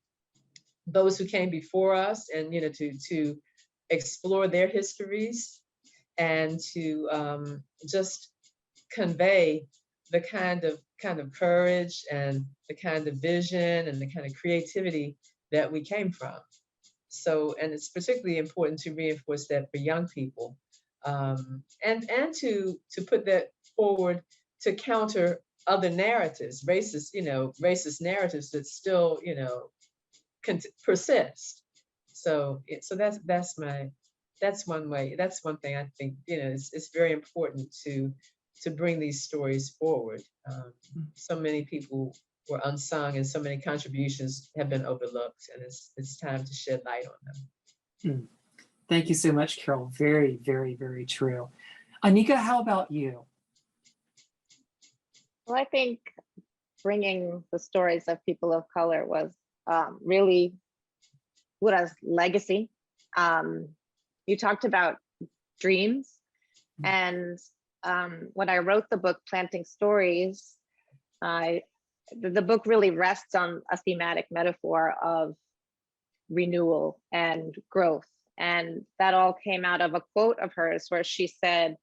those who came before us, and to explore their histories, and to just convey the kind of courage and the kind of vision and the kind of creativity that we came from. So, and it's particularly important to reinforce that for young people, and to put that forward to counter other narratives, racist narratives that still persist. So that's one way. That's one thing I think it's very important to bring these stories forward. So many people were unsung, and so many contributions have been overlooked, and it's time to shed light on them. Thank you so much, Carol. Very, very, very true. Anika, how about you? Well, I think bringing the stories of people of color was really what as legacy. You talked about dreams, and when I wrote the book Planting Stories, the book really rests on a thematic metaphor of renewal and growth. And that all came out of a quote of hers where she said,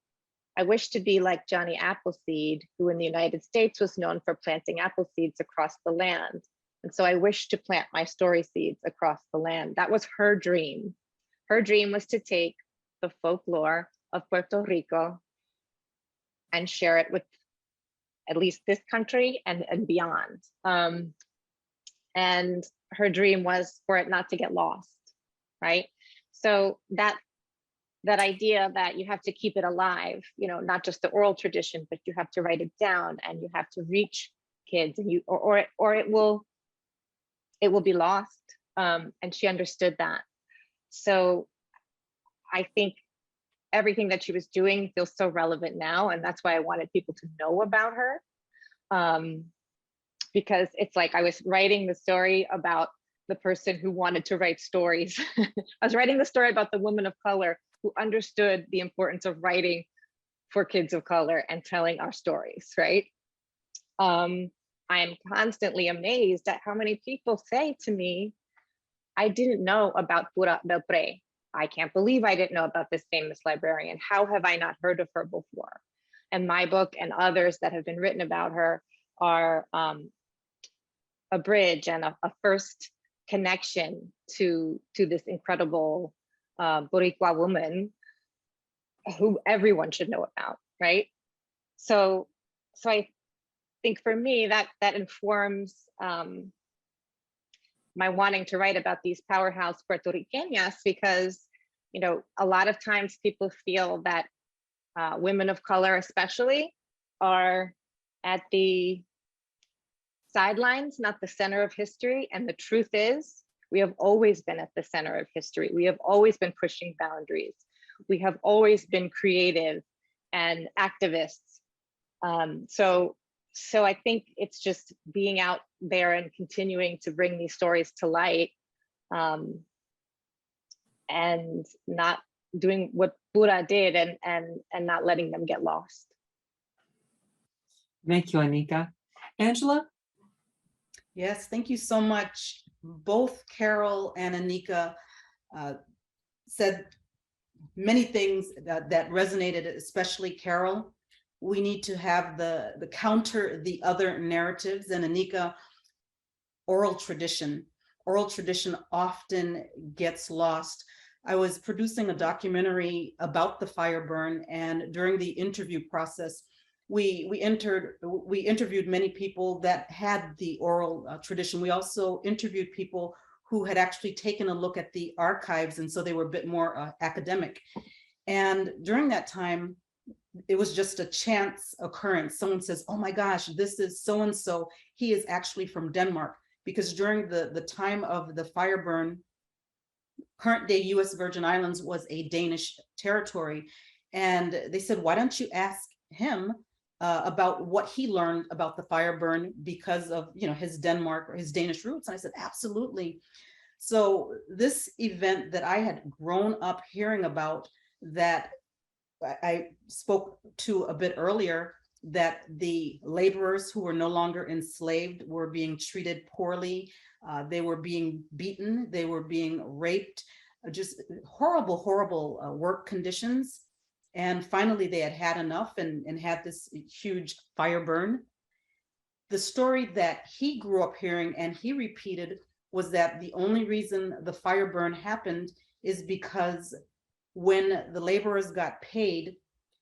I wish to be like Johnny Appleseed, who in the United States was known for planting apple seeds across the land. And so I wish to plant my story seeds across the land. That was her dream. Her dream was to take the folklore of Puerto Rico and share it with at least this country and beyond. And her dream was for it not to get lost, right? So that idea that you have to keep it alive, you know, not just the oral tradition, but you have to write it down and you have to reach kids, and or it will be lost. And she understood that. So I think everything that she was doing feels so relevant now, and that's why I wanted people to know about her. Because it's like I was writing the story about the person who wanted to write stories. I was writing the story about the woman of color who understood the importance of writing for kids of color and telling our stories, right? I'm constantly amazed at how many people say to me, I didn't know about Pura Belpré. I can't believe I didn't know about this famous librarian. How have I not heard of her before? And my book and others that have been written about her are a bridge and a first connection to this incredible Boricua woman who everyone should know about, right? So I think for me that informs my wanting to write about these powerhouse Puertorriqueñas, because, you know, a lot of times people feel that women of color especially are at the sidelines, not the center of history. And the truth is, we have always been at the center of history. We have always been pushing boundaries. We have always been creative and activists. So I think it's just being out there and continuing to bring these stories to light, and not doing what Pura did and not letting them get lost. Thank you, Anika. Angela? Yes, thank you so much. Both Carol and Anika said many things that resonated, especially Carol. We need to have the counter the other narratives, and Anika, oral tradition. Oral tradition often gets lost. I was producing a documentary about the fire burn, and during the interview process, we interviewed many people that had the oral tradition. We also interviewed people who had actually taken a look at the archives, and so they were a bit more academic. And during that time, it was just a chance occurrence. Someone says, oh my gosh, this is so-and-so. He is actually from Denmark. Because during the time of the fire burn, current day US Virgin Islands was a Danish territory. And they said, why don't you ask him about what he learned about the fire burn because of, you know, his Denmark or his Danish roots? And I said, absolutely. So this event that I had grown up hearing about, that I spoke to a bit earlier, that the laborers who were no longer enslaved were being treated poorly. They were being beaten, they were being raped, just horrible, horrible work conditions. And finally they had had enough and had this huge fire burn. The story that he grew up hearing and he repeated was that the only reason the fire burn happened is because when the laborers got paid,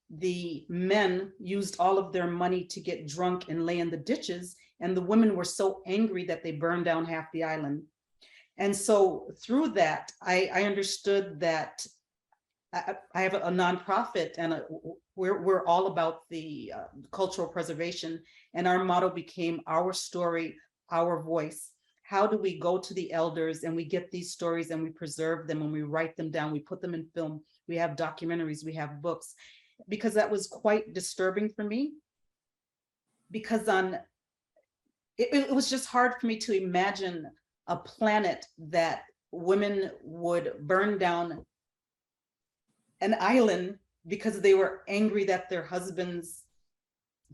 the men used all of their money to get drunk and lay in the ditches, and the women were so angry that they burned down half the island. And so through that, I understood that I have a nonprofit, and we're all about the cultural preservation, and our motto became our story, our voice. How do we go to the elders and we get these stories and we preserve them and we write them down, we put them in film, we have documentaries, we have books, because that was quite disturbing for me, because it was just hard for me to imagine a planet that women would burn down an island because they were angry that their husbands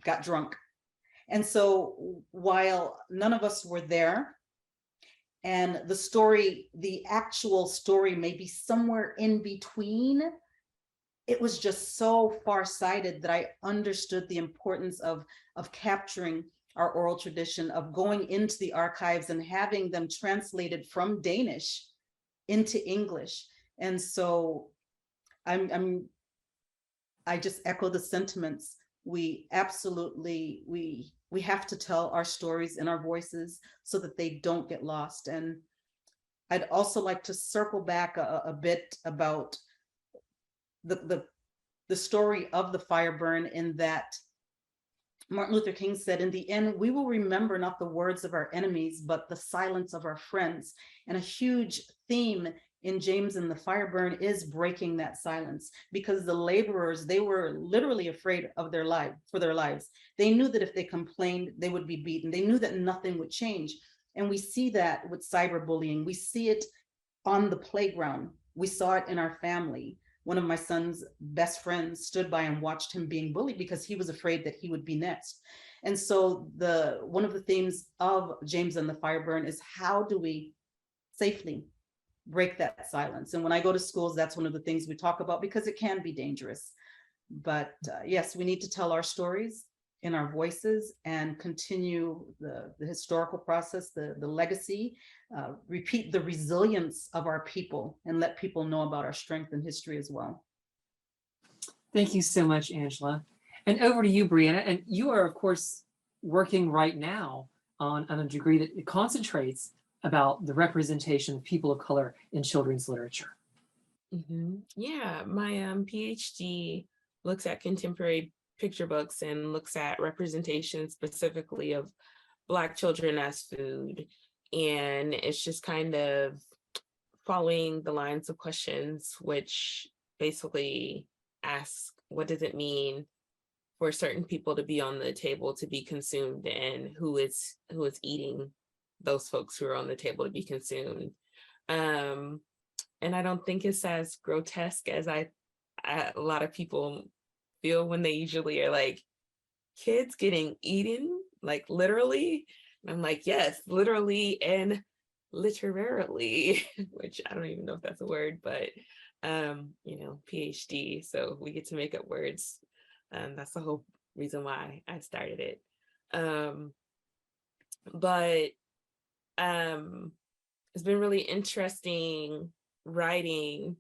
got drunk. And so while none of us were there, and the story, the actual story may be somewhere in between, it was just so far-sighted that I understood the importance of capturing our oral tradition, of going into the archives and having them translated from Danish into English. And so I just echo the sentiments. We absolutely, we have to tell our stories in our voices so that they don't get lost. And I'd also like to circle back a bit about the story of the fire burn, in that Martin Luther King said, in the end, we will remember not the words of our enemies, but the silence of our friends. And a huge theme in James and the Fire Burn is breaking that silence, because the laborers, they were literally afraid of their life, for their lives. They knew that if they complained, they would be beaten. They knew that nothing would change. And we see that with cyberbullying. We see it on the playground. We saw it in our family. One of my son's best friends stood by and watched him being bullied because he was afraid that he would be next. And so one of the themes of James and the Fire Burn is, how do we safely break that silence? And when I go to schools, that's one of the things we talk about, because it can be dangerous. But yes, we need to tell our stories in our voices and continue the historical process, the legacy, repeat the resilience of our people, and let people know about our strength and history as well. Thank you so much, Angela. And over to you, Brianna. And you are, of course, working right now on a degree that concentrates about the representation of people of color in children's literature. Yeah, my PhD looks at contemporary picture books and looks at representation specifically of Black children as food. And it's just kind of following the lines of questions, which basically ask, what does it mean for certain people to be on the table to be consumed, and who is eating those folks who are on the table to be consumed? And I don't think it's as grotesque as a lot of people feel when they usually are like, kids getting eaten, like literally. And I'm like, yes, literally and literarily, which I don't even know if that's a word, but PhD, so we get to make up words. That's the whole reason why I started it. But it's been really interesting writing.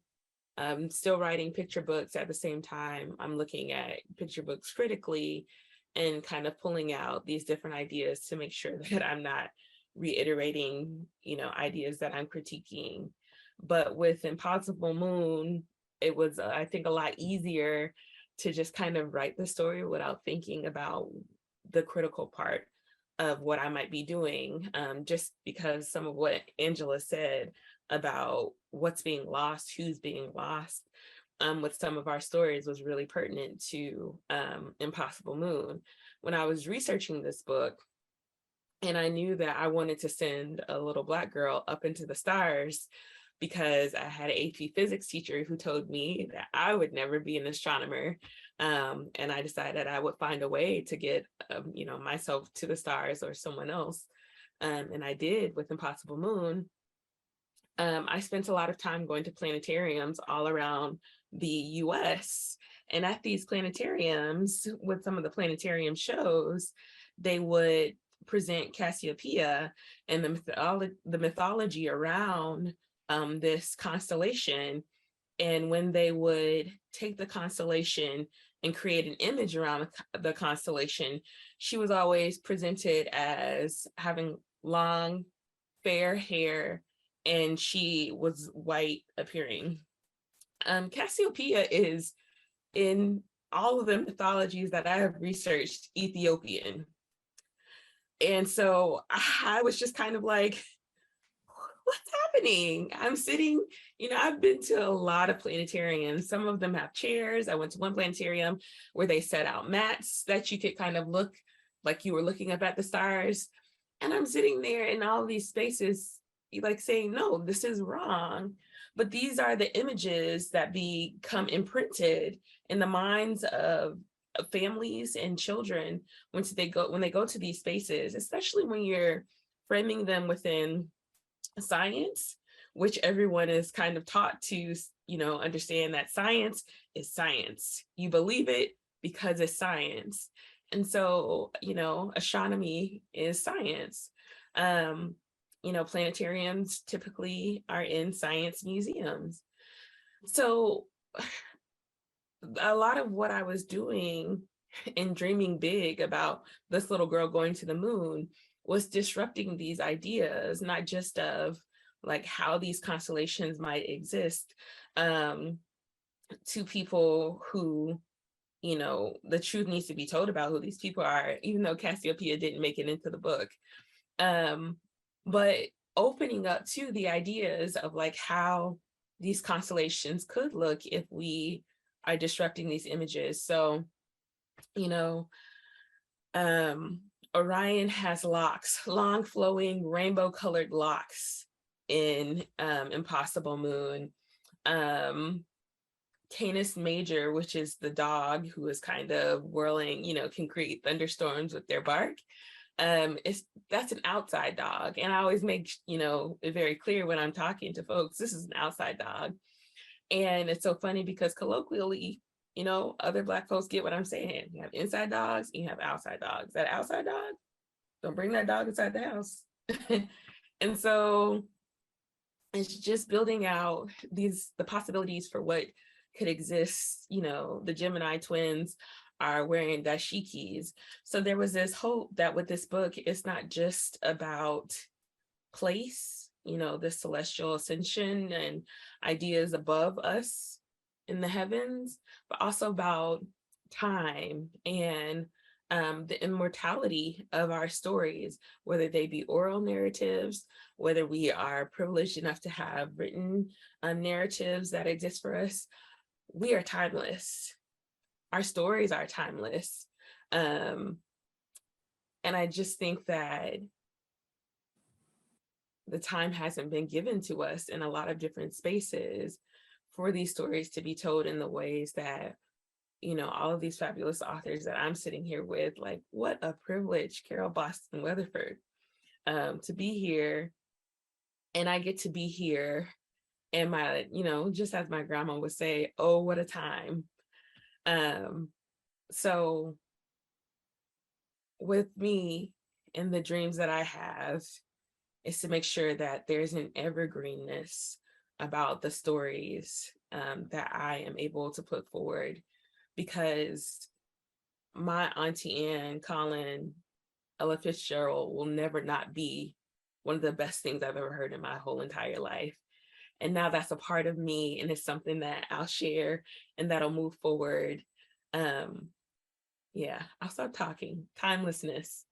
Still writing picture books at the same time. I'm looking at picture books critically and kind of pulling out these different ideas to make sure that I'm not reiterating, ideas that I'm critiquing. But with Impossible Moon, it was, I think, a lot easier to just kind of write the story without thinking about the critical part of what I might be doing, just because some of what Angela said about what's being lost, who's being lost, with some of our stories was really pertinent to Impossible Moon. When I was researching this book, and I knew that I wanted to send a little Black girl up into the stars, because I had an AP physics teacher who told me that I would never be an astronomer. And I decided I would find a way to get, myself to the stars or someone else. And I did with Impossible Moon. I spent a lot of time going to planetariums all around the US. And at these planetariums, with some of the planetarium shows, they would present Cassiopeia and the mythology around this constellation. And when they would take the constellation and create an image around the constellation, she was always presented as having long, fair hair, and she was white appearing. Cassiopeia is, in all of the mythologies that I have researched, Ethiopian. And so I was just kind of like, what's happening? I'm sitting, I've been to a lot of planetariums. Some of them have chairs. I went to one planetarium where they set out mats that you could kind of look like you were looking up at the stars. And I'm sitting there in all of these spaces, like saying, no, this is wrong. But these are the images that become imprinted in the minds of families and children when they go to these spaces, especially when you're framing them within science, which everyone is kind of taught to, understand that science is science. You believe it because it's science. And so, astronomy is science. Planetariums typically are in science museums. So a lot of what I was doing and dreaming big about this little girl going to the moon was disrupting these ideas, not just of like how these constellations might exist, to people who, the truth needs to be told about who these people are, even though Cassiopeia didn't make it into the book. But opening up to the ideas of like how these constellations could look if we are disrupting these images. So, Orion has locks, long flowing rainbow colored locks in Impossible Moon. Canis Major, which is the dog who is kind of whirling, can create thunderstorms with their bark. That's an outside dog. And I always make, it very clear when I'm talking to folks, this is an outside dog. And it's so funny because colloquially, other Black folks get what I'm saying. You have inside dogs, and you have outside dogs. That outside dog, don't bring that dog inside the house. And so it's just building out the possibilities for what could exist. The Gemini twins are wearing dashikis. So there was this hope that with this book, it's not just about place, the celestial ascension and ideas above us in the heavens, but also about time and the immortality of our stories, whether they be oral narratives, whether we are privileged enough to have written narratives that exist for us. We are timeless. Our stories are timeless. And I just think that the time hasn't been given to us in a lot of different spaces for these stories to be told in the ways that, all of these fabulous authors that I'm sitting here with, like, what a privilege, Carol Boston Weatherford, to be here. And I get to be here. And my, just as my grandma would say, oh, what a time. So with me and the dreams that I have is to make sure that there's an evergreenness about the stories that I am able to put forward, because my Auntie Anne, Colin, Ella Fitzgerald will never not be one of the best things I've ever heard in my whole entire life. And now that's a part of me, and it's something that I'll share and that'll move forward. I'll stop talking. Timelessness.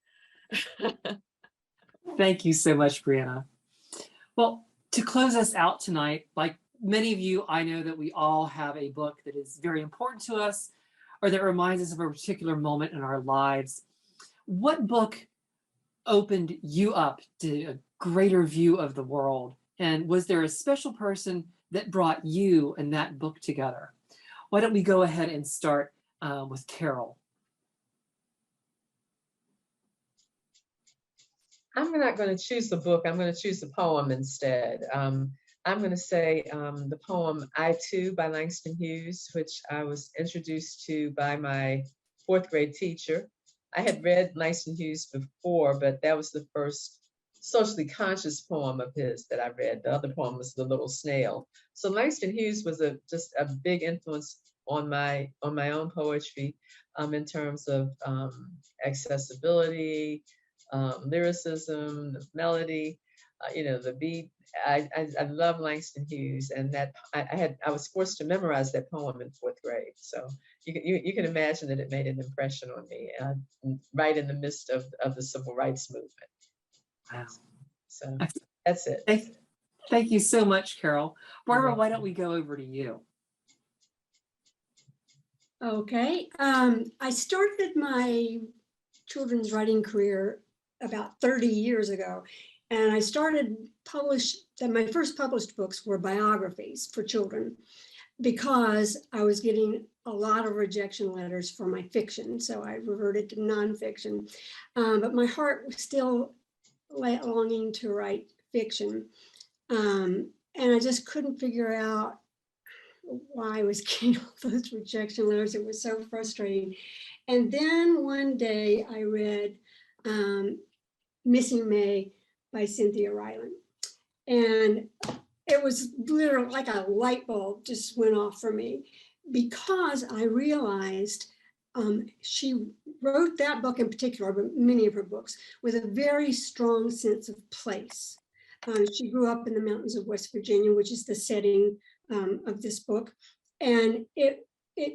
Thank you so much, Brianna. Well, to close us out tonight, like many of you, I know that we all have a book that is very important to us, or that reminds us of a particular moment in our lives. What book opened you up to a greater view of the world? And was there a special person that brought you and that book together? Why don't we go ahead and start with Carol? I'm not going to choose the book. I'm going to choose the poem instead. I'm going to say the poem I Too by Langston Hughes, which I was introduced to by my 4th grade teacher. I had read Langston Hughes before, but that was the first socially conscious poem of his that I read. The other poem was The Little Snail. So Langston Hughes was just a big influence on my own poetry in terms of accessibility, lyricism, the melody, the beat. I love Langston Hughes, and that I was forced to memorize that poem in 4th grade. So you can imagine that it made an impression on me, right in the midst of the civil rights movement. Wow. So that's it. Thank you so much, Carol. Barbara, why don't we go over to you? Okay. I started my children's writing career about 30 years ago. And I my first published books were biographies for children, because I was getting a lot of rejection letters for my fiction. So I reverted to nonfiction. But my heart was still longing to write fiction. and I just couldn't figure out why I was getting all those rejection letters. It was so frustrating. And then one day I read Missing May by Cynthia Ryland. And it was literally like a light bulb just went off for me, because I realized she wrote that book in particular, but many of her books, with a very strong sense of place. She grew up in the mountains of West Virginia, which is the setting of this book. And it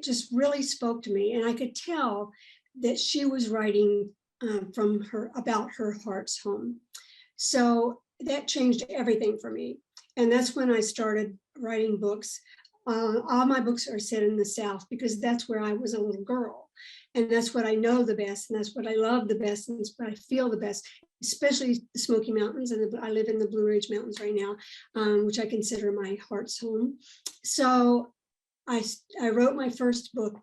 just really spoke to me. And I could tell that she was writing about her heart's home. So that changed everything for me. And that's when I started writing books. All my books are set in the South because that's where I was a little girl. And that's what I know the best. And that's what I love the best. And that's what I feel the best, especially the Smoky Mountains. And I live in the Blue Ridge Mountains right now, which I consider my heart's home. So I wrote my first book,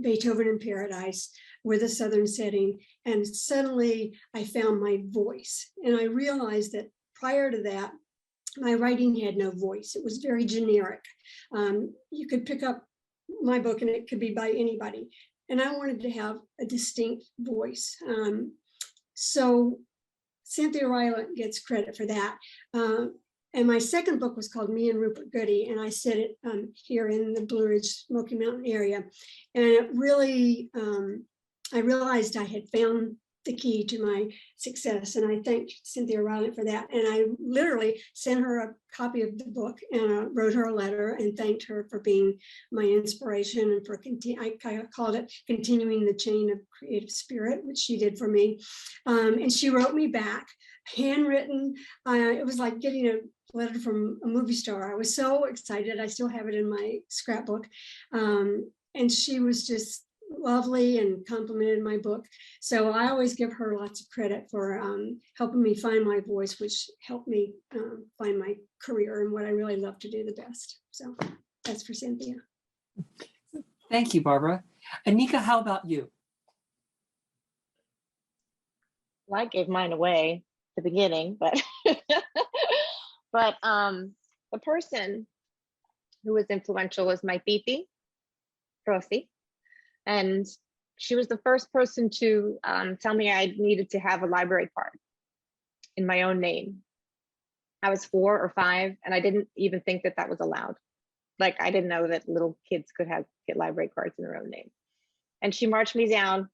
Beethoven in Paradise, with a Southern setting. And suddenly I found my voice. And I realized that prior to that, my writing had no voice. It was very generic. You could pick up my book and it could be by anybody. And I wanted to have a distinct voice. So Cynthia Ryland gets credit for that. And my second book was called Me and Rupert Goody, and I set it here in the Blue Ridge Smoky Mountain area. And it really, I realized I had found the key to my success. And I thanked Cynthia Ryland for that. And I literally sent her a copy of the book and wrote her a letter and thanked her for being my inspiration and for I called it continuing the chain of creative spirit, which she did for me. And she wrote me back, handwritten. It was like getting a letter from a movie star. I was so excited. I still have it in my scrapbook. And she was just lovely and complimented my book. So I always give her lots of credit for helping me find my voice, which helped me find my career and what I really love to do the best. So that's for Cynthia. Thank you, Barbara. Anika, how about you? Well, I gave mine away at the beginning, but but the person who was influential was my titi, Rosie. And she was the first person to tell me I needed to have a library card in my own name. I was 4 or 5, and I didn't even think that that was allowed. Like, I didn't know that little kids could get library cards in their own name. And she marched me down.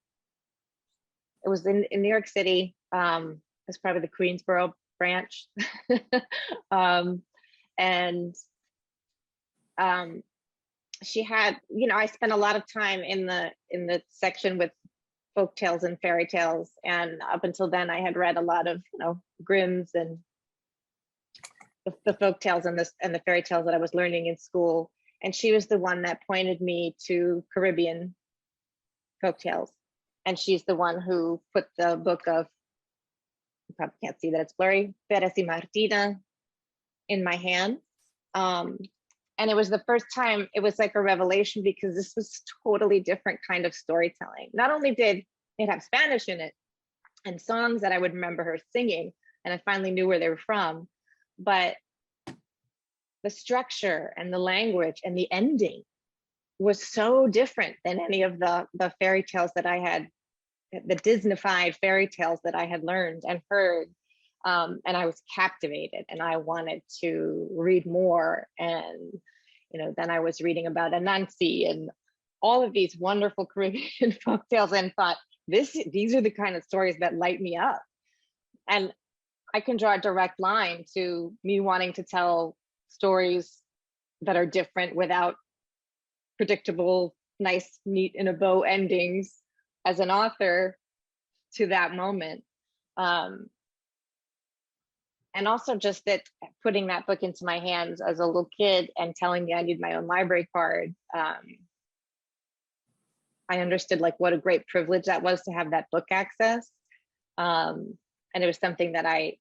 It was in New York City, as part of the Queensboro branch. She had, I spent a lot of time in the section with folk tales and fairy tales. And up until then, I had read a lot of, Grimm's and the folk tales and the fairy tales that I was learning in school. And she was the one that pointed me to Caribbean folk tales. And she's the one who put the book of, you probably can't see that it's blurry, Pérez y Martina in my hand. And it was the first time, it was like a revelation, because this was totally different kind of storytelling. Not only did it have Spanish in it and songs that I would remember her singing, and I finally knew where they were from, but the structure and the language and the ending was so different than any of the fairy tales that I had, the Disneyfied fairy tales that I had learned and heard. And I was captivated, and I wanted to read more. And, then I was reading about Anansi and all of these wonderful Caribbean folk tales, and thought, these are the kind of stories that light me up. And I can draw a direct line to me wanting to tell stories that are different without predictable, nice, neat in a bow endings as an author to that moment. And also just that putting that book into my hands as a little kid and telling me I need my own library card. I understood like what a great privilege that was to have that book access. And it was something that I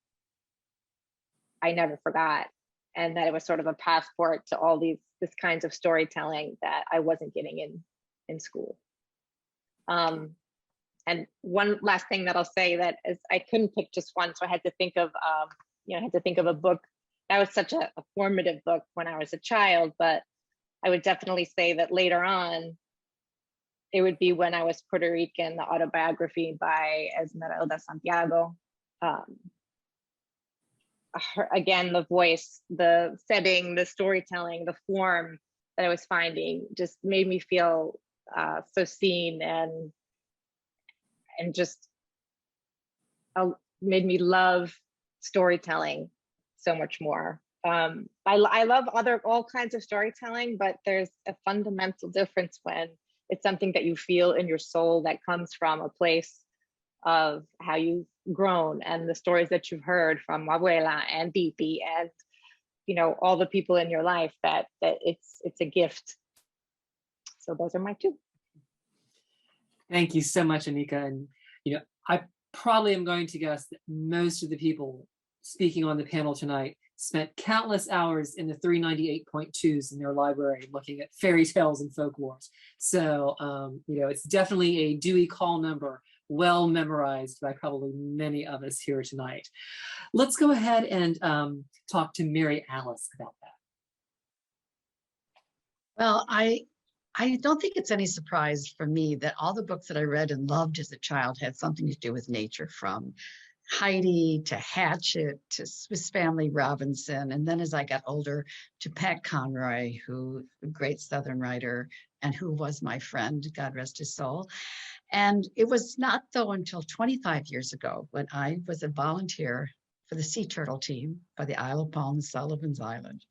never forgot. And that it was sort of a passport to all this kinds of storytelling that I wasn't getting in school. And one last thing that I'll say that is I couldn't pick just one, so I had to think of, a book that was such a formative book when I was a child, but I would definitely say that later on, it would be when I was Puerto Rican, the autobiography by Esmeralda Santiago. Again, the voice, the setting, the storytelling, the form that I was finding just made me feel so seen and just made me love storytelling so much more. I love all kinds of storytelling, but there's a fundamental difference when it's something that you feel in your soul that comes from a place of how you've grown and the stories that you've heard from Abuela and Titi and, you know, all the people in your life, that it's a gift. So those are my two. Thank you so much, Anika. And, you know, I probably am going to guess that most of the people speaking on the panel tonight spent countless hours in the 398.2s in their library looking at fairy tales and folklores. So, you know, it's definitely a Dewey Call number, well memorized by probably many of us here tonight. Let's go ahead and talk to Mary Alice about that. Well, I don't think it's any surprise for me that all the books that I read and loved as a child had something to do with nature, from Heidi to Hatchet to Swiss Family Robinson. And then as I got older, to Pat Conroy, who a great Southern writer and who was my friend, God rest his soul. And it was not though until 25 years ago when I was a volunteer for the Sea Turtle team by the Isle of Palms, Sullivan's Island.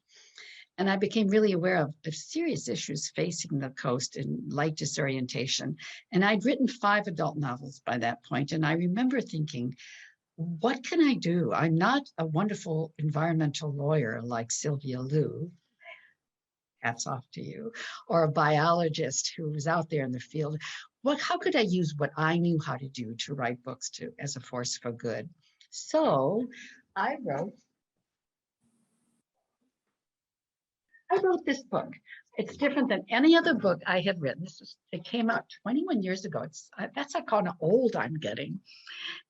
And I became really aware of serious issues facing the coast in light disorientation. And I'd written 5 adult novels by that point. And I remember thinking, what can I do? I'm not a wonderful environmental lawyer like Sylvia Liu, hats off to you, or a biologist who was out there in the field. How could I use what I knew how to do to write books as a force for good? So I wrote this book. It's different than any other book I had written. It came out 21 years ago. That's how kind of old I'm getting.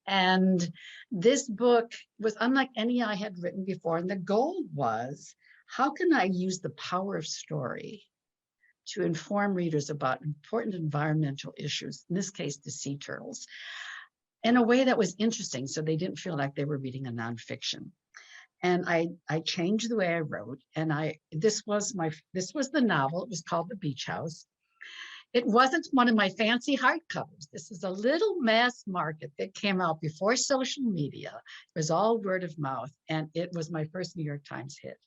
And this book was unlike any I had written before. And the goal was, how can I use the power of story to inform readers about important environmental issues, in this case, the sea turtles, in a way that was interesting so they didn't feel like they were reading a nonfiction. And I changed the way I wrote, and this was the novel. It was called The Beach House. It wasn't one of my fancy hardcovers. This is a little mass market that came out before social media. It was all word of mouth, and it was my first New York Times hit.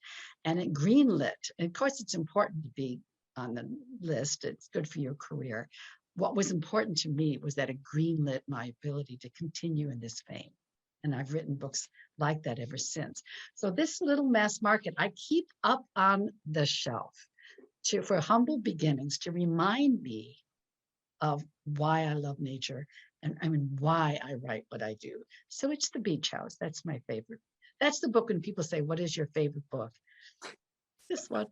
And it greenlit. And of course, it's important to be on the list. It's good for your career. What was important to me was that it greenlit my ability to continue in this vein. And I've written books like that ever since. So this little mass market, I keep up on the shelf for humble beginnings, to remind me of why I love nature and why I write what I do. So it's The Beach House. That's my favorite. That's the book when people say, what is your favorite book? This one.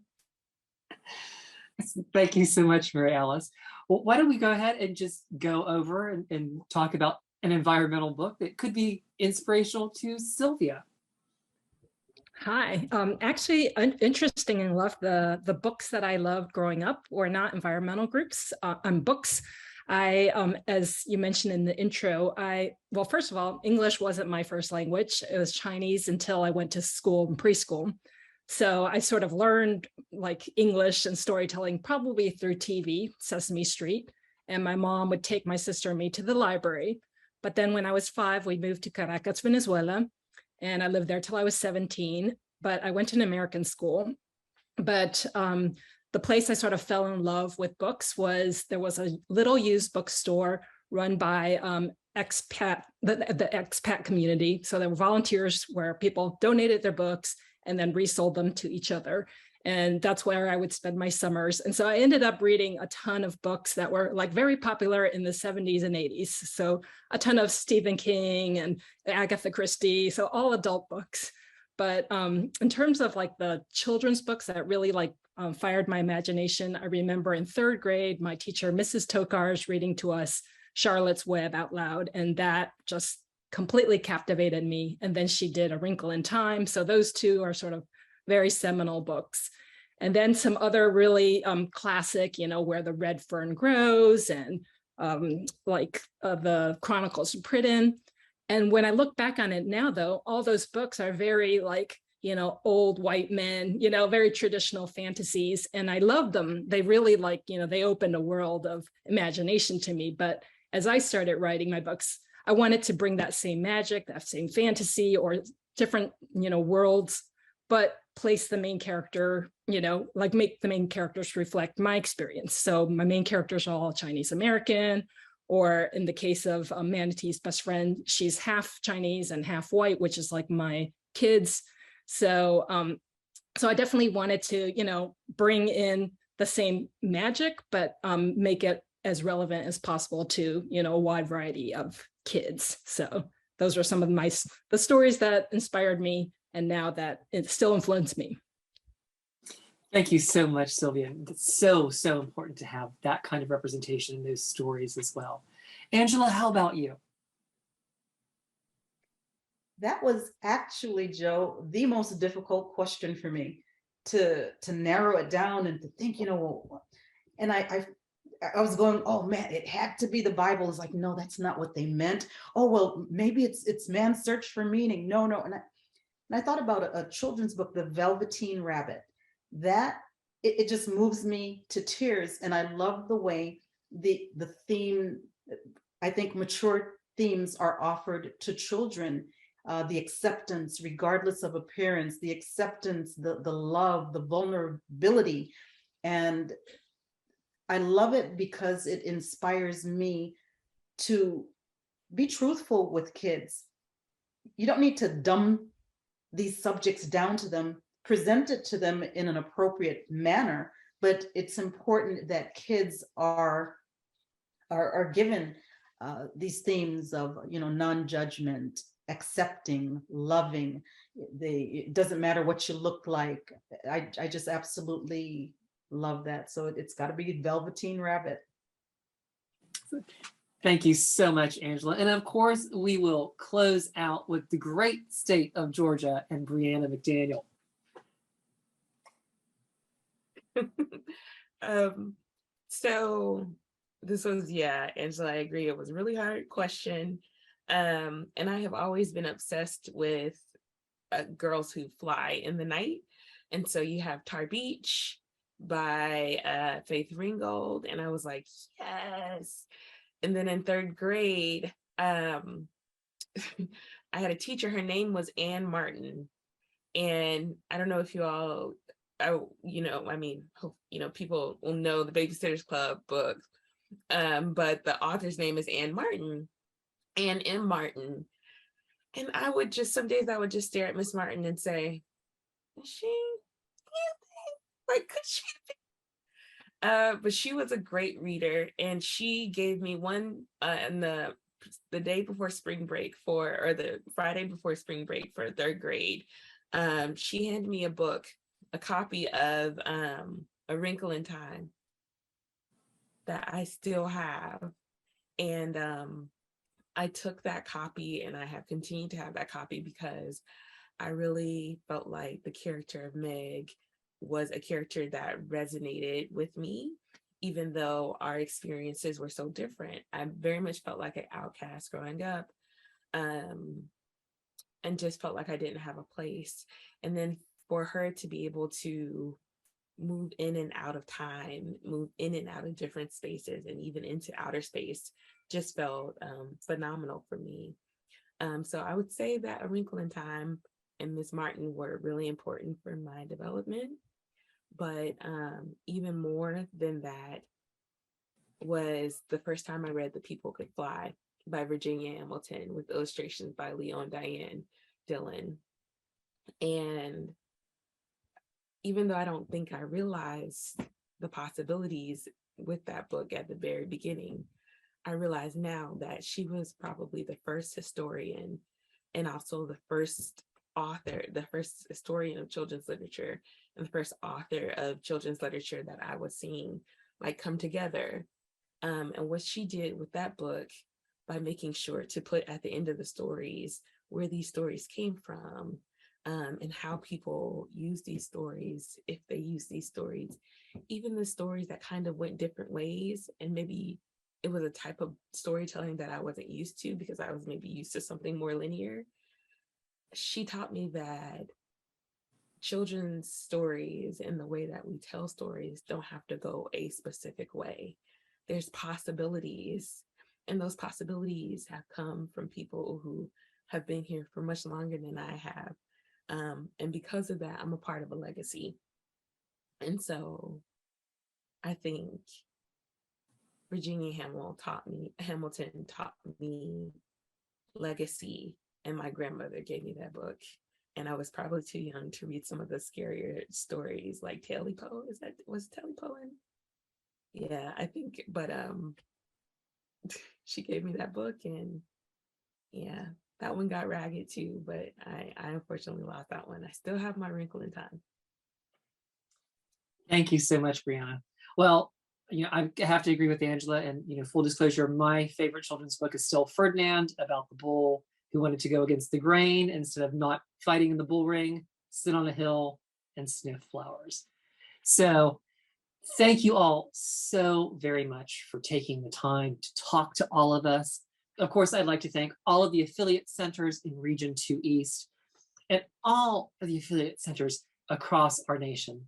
Thank you so much, Mary Alice. Well, why don't we go ahead and just go over and talk about an environmental book that could be inspirational to Sylvia. Hi. Actually, interesting enough, the books that I loved growing up were not environmental books. As you mentioned in the intro, well, first of all, English wasn't my first language. It was Chinese until I went to school and preschool. So I sort of learned like English and storytelling probably through TV, Sesame Street. And my mom would take my sister and me to the library. But then when I was 5, we moved to Caracas, Venezuela. And I lived there till I was 17, but I went to an American school. But the place I sort of fell in love with books was, there was a little used bookstore run by the expat community. So there were volunteers where people donated their books and then resold them to each other. And that's where I would spend my summers. And so I ended up reading a ton of books that were like very popular in the 70s and 80s. So a ton of Stephen King and Agatha Christie, so all adult books. But in terms of like the children's books that really like fired my imagination, I remember in 3rd grade, my teacher, Mrs. Tokars, reading to us Charlotte's Web out loud. And that just completely captivated me. And then she did A Wrinkle in Time. So those two are sort of very seminal books. And then some other really classic, Where the Red Fern Grows, and the Chronicles of Pridden. And when I look back on it now, though, all those books are very old white men, very traditional fantasies. And I love them. They really they opened a world of imagination to me. But as I started writing my books, I wanted to bring that same magic, that same fantasy, or different, worlds, but place the main character, make the main characters reflect my experience. So my main characters are all Chinese American, or in the case of Manatee's best friend, she's half Chinese and half white, which is like my kids. So, so I definitely wanted to, bring in the same magic, but make it as relevant as possible to, a wide variety of kids. So those are some of the stories that inspired me, and now that it still influenced me. Thank you so much, Sylvia. It's so, so important to have that kind of representation in those stories as well. Angela, how about you? That was actually, Joe, the most difficult question for me to narrow it down and to think, and I was going, oh man, it had to be the Bible. It's like, no, that's not what they meant. Oh, well, maybe it's man's search for meaning. No. And I thought about a children's book, The Velveteen Rabbit. That it just moves me to tears. And I love the way the theme, I think mature themes are offered to children. The acceptance, regardless of appearance, the acceptance, the love, the vulnerability. And I love it because it inspires me to be truthful with kids. You don't need to dumb these subjects down to them, present it to them in an appropriate manner, but it's important that kids are given these themes of, non-judgment, accepting, loving. It doesn't matter what you look like. I just absolutely love that. So it's got to be Velveteen Rabbit. Thank you so much, Angela. And of course, we will close out with the great state of Georgia and Brianna McDaniel. So this was, Angela, I agree. It was a really hard question. And I have always been obsessed with girls who fly in the night. And so you have Tar Beach by Faith Ringgold. And I was like, yes. And then in third grade, I had a teacher, her name was Anne Martin. And I don't know if you all, people will know the Babysitter's Club book, but the author's name is Anne Martin. Anne M. Martin. And I would just, some days I would just stare at Miss Martin and say, is she anything? Like, could she be? But she was a great reader, and she gave me one in the day before spring break or the Friday before spring break for third grade. She handed me a copy of A Wrinkle in Time that I still have. And I took that copy, and I have continued to have that copy because I really felt like the character of Meg was a character that resonated with me, even though our experiences were so different. I very much felt like an outcast growing up, and just felt like I didn't have a place. And then for her to be able to move in and out of time, move in and out of different spaces, and even into outer space, just felt phenomenal for me. So I would say that A Wrinkle in Time and Miss Martin were really important for my development. But even more than that was the first time I read The People Could Fly by Virginia Hamilton with illustrations by Leo and Diane Dillon. And even though I don't think I realized the possibilities with that book at the very beginning, I realize now that she was probably the first historian and also the first author, the first historian of children's literature, and the first author of children's literature that I was seeing like come together. And what she did with that book, by making sure to put at the end of the stories where these stories came from, and how people use these stories, if they use these stories, even the stories that kind of went different ways, and maybe it was a type of storytelling that I wasn't used to because I was maybe used to something more linear. She taught me that children's stories and the way that we tell stories don't have to go a specific way. There's possibilities, and those possibilities have come from people who have been here for much longer than I have. And because of that, I'm a part of a legacy. And so I think Virginia Hamilton taught me legacy, and my grandmother gave me that book. And I was probably too young to read some of the scarier stories like Telly Poe. Was Telly Poe in? Yeah, I think, but she gave me that book, and yeah, that one got ragged too, but I unfortunately lost that one. I still have my Wrinkle in Time. Thank you so much, Brianna. Well, I have to agree with Angela, and full disclosure, my favorite children's book is still Ferdinand, about the bull who wanted to go against the grain instead of not fighting in the bull ring, sit on a hill and sniff flowers. So thank you all so very much for taking the time to talk to all of us. Of course, I'd like to thank all of the affiliate centers in Region 2 East and all of the affiliate centers across our nation.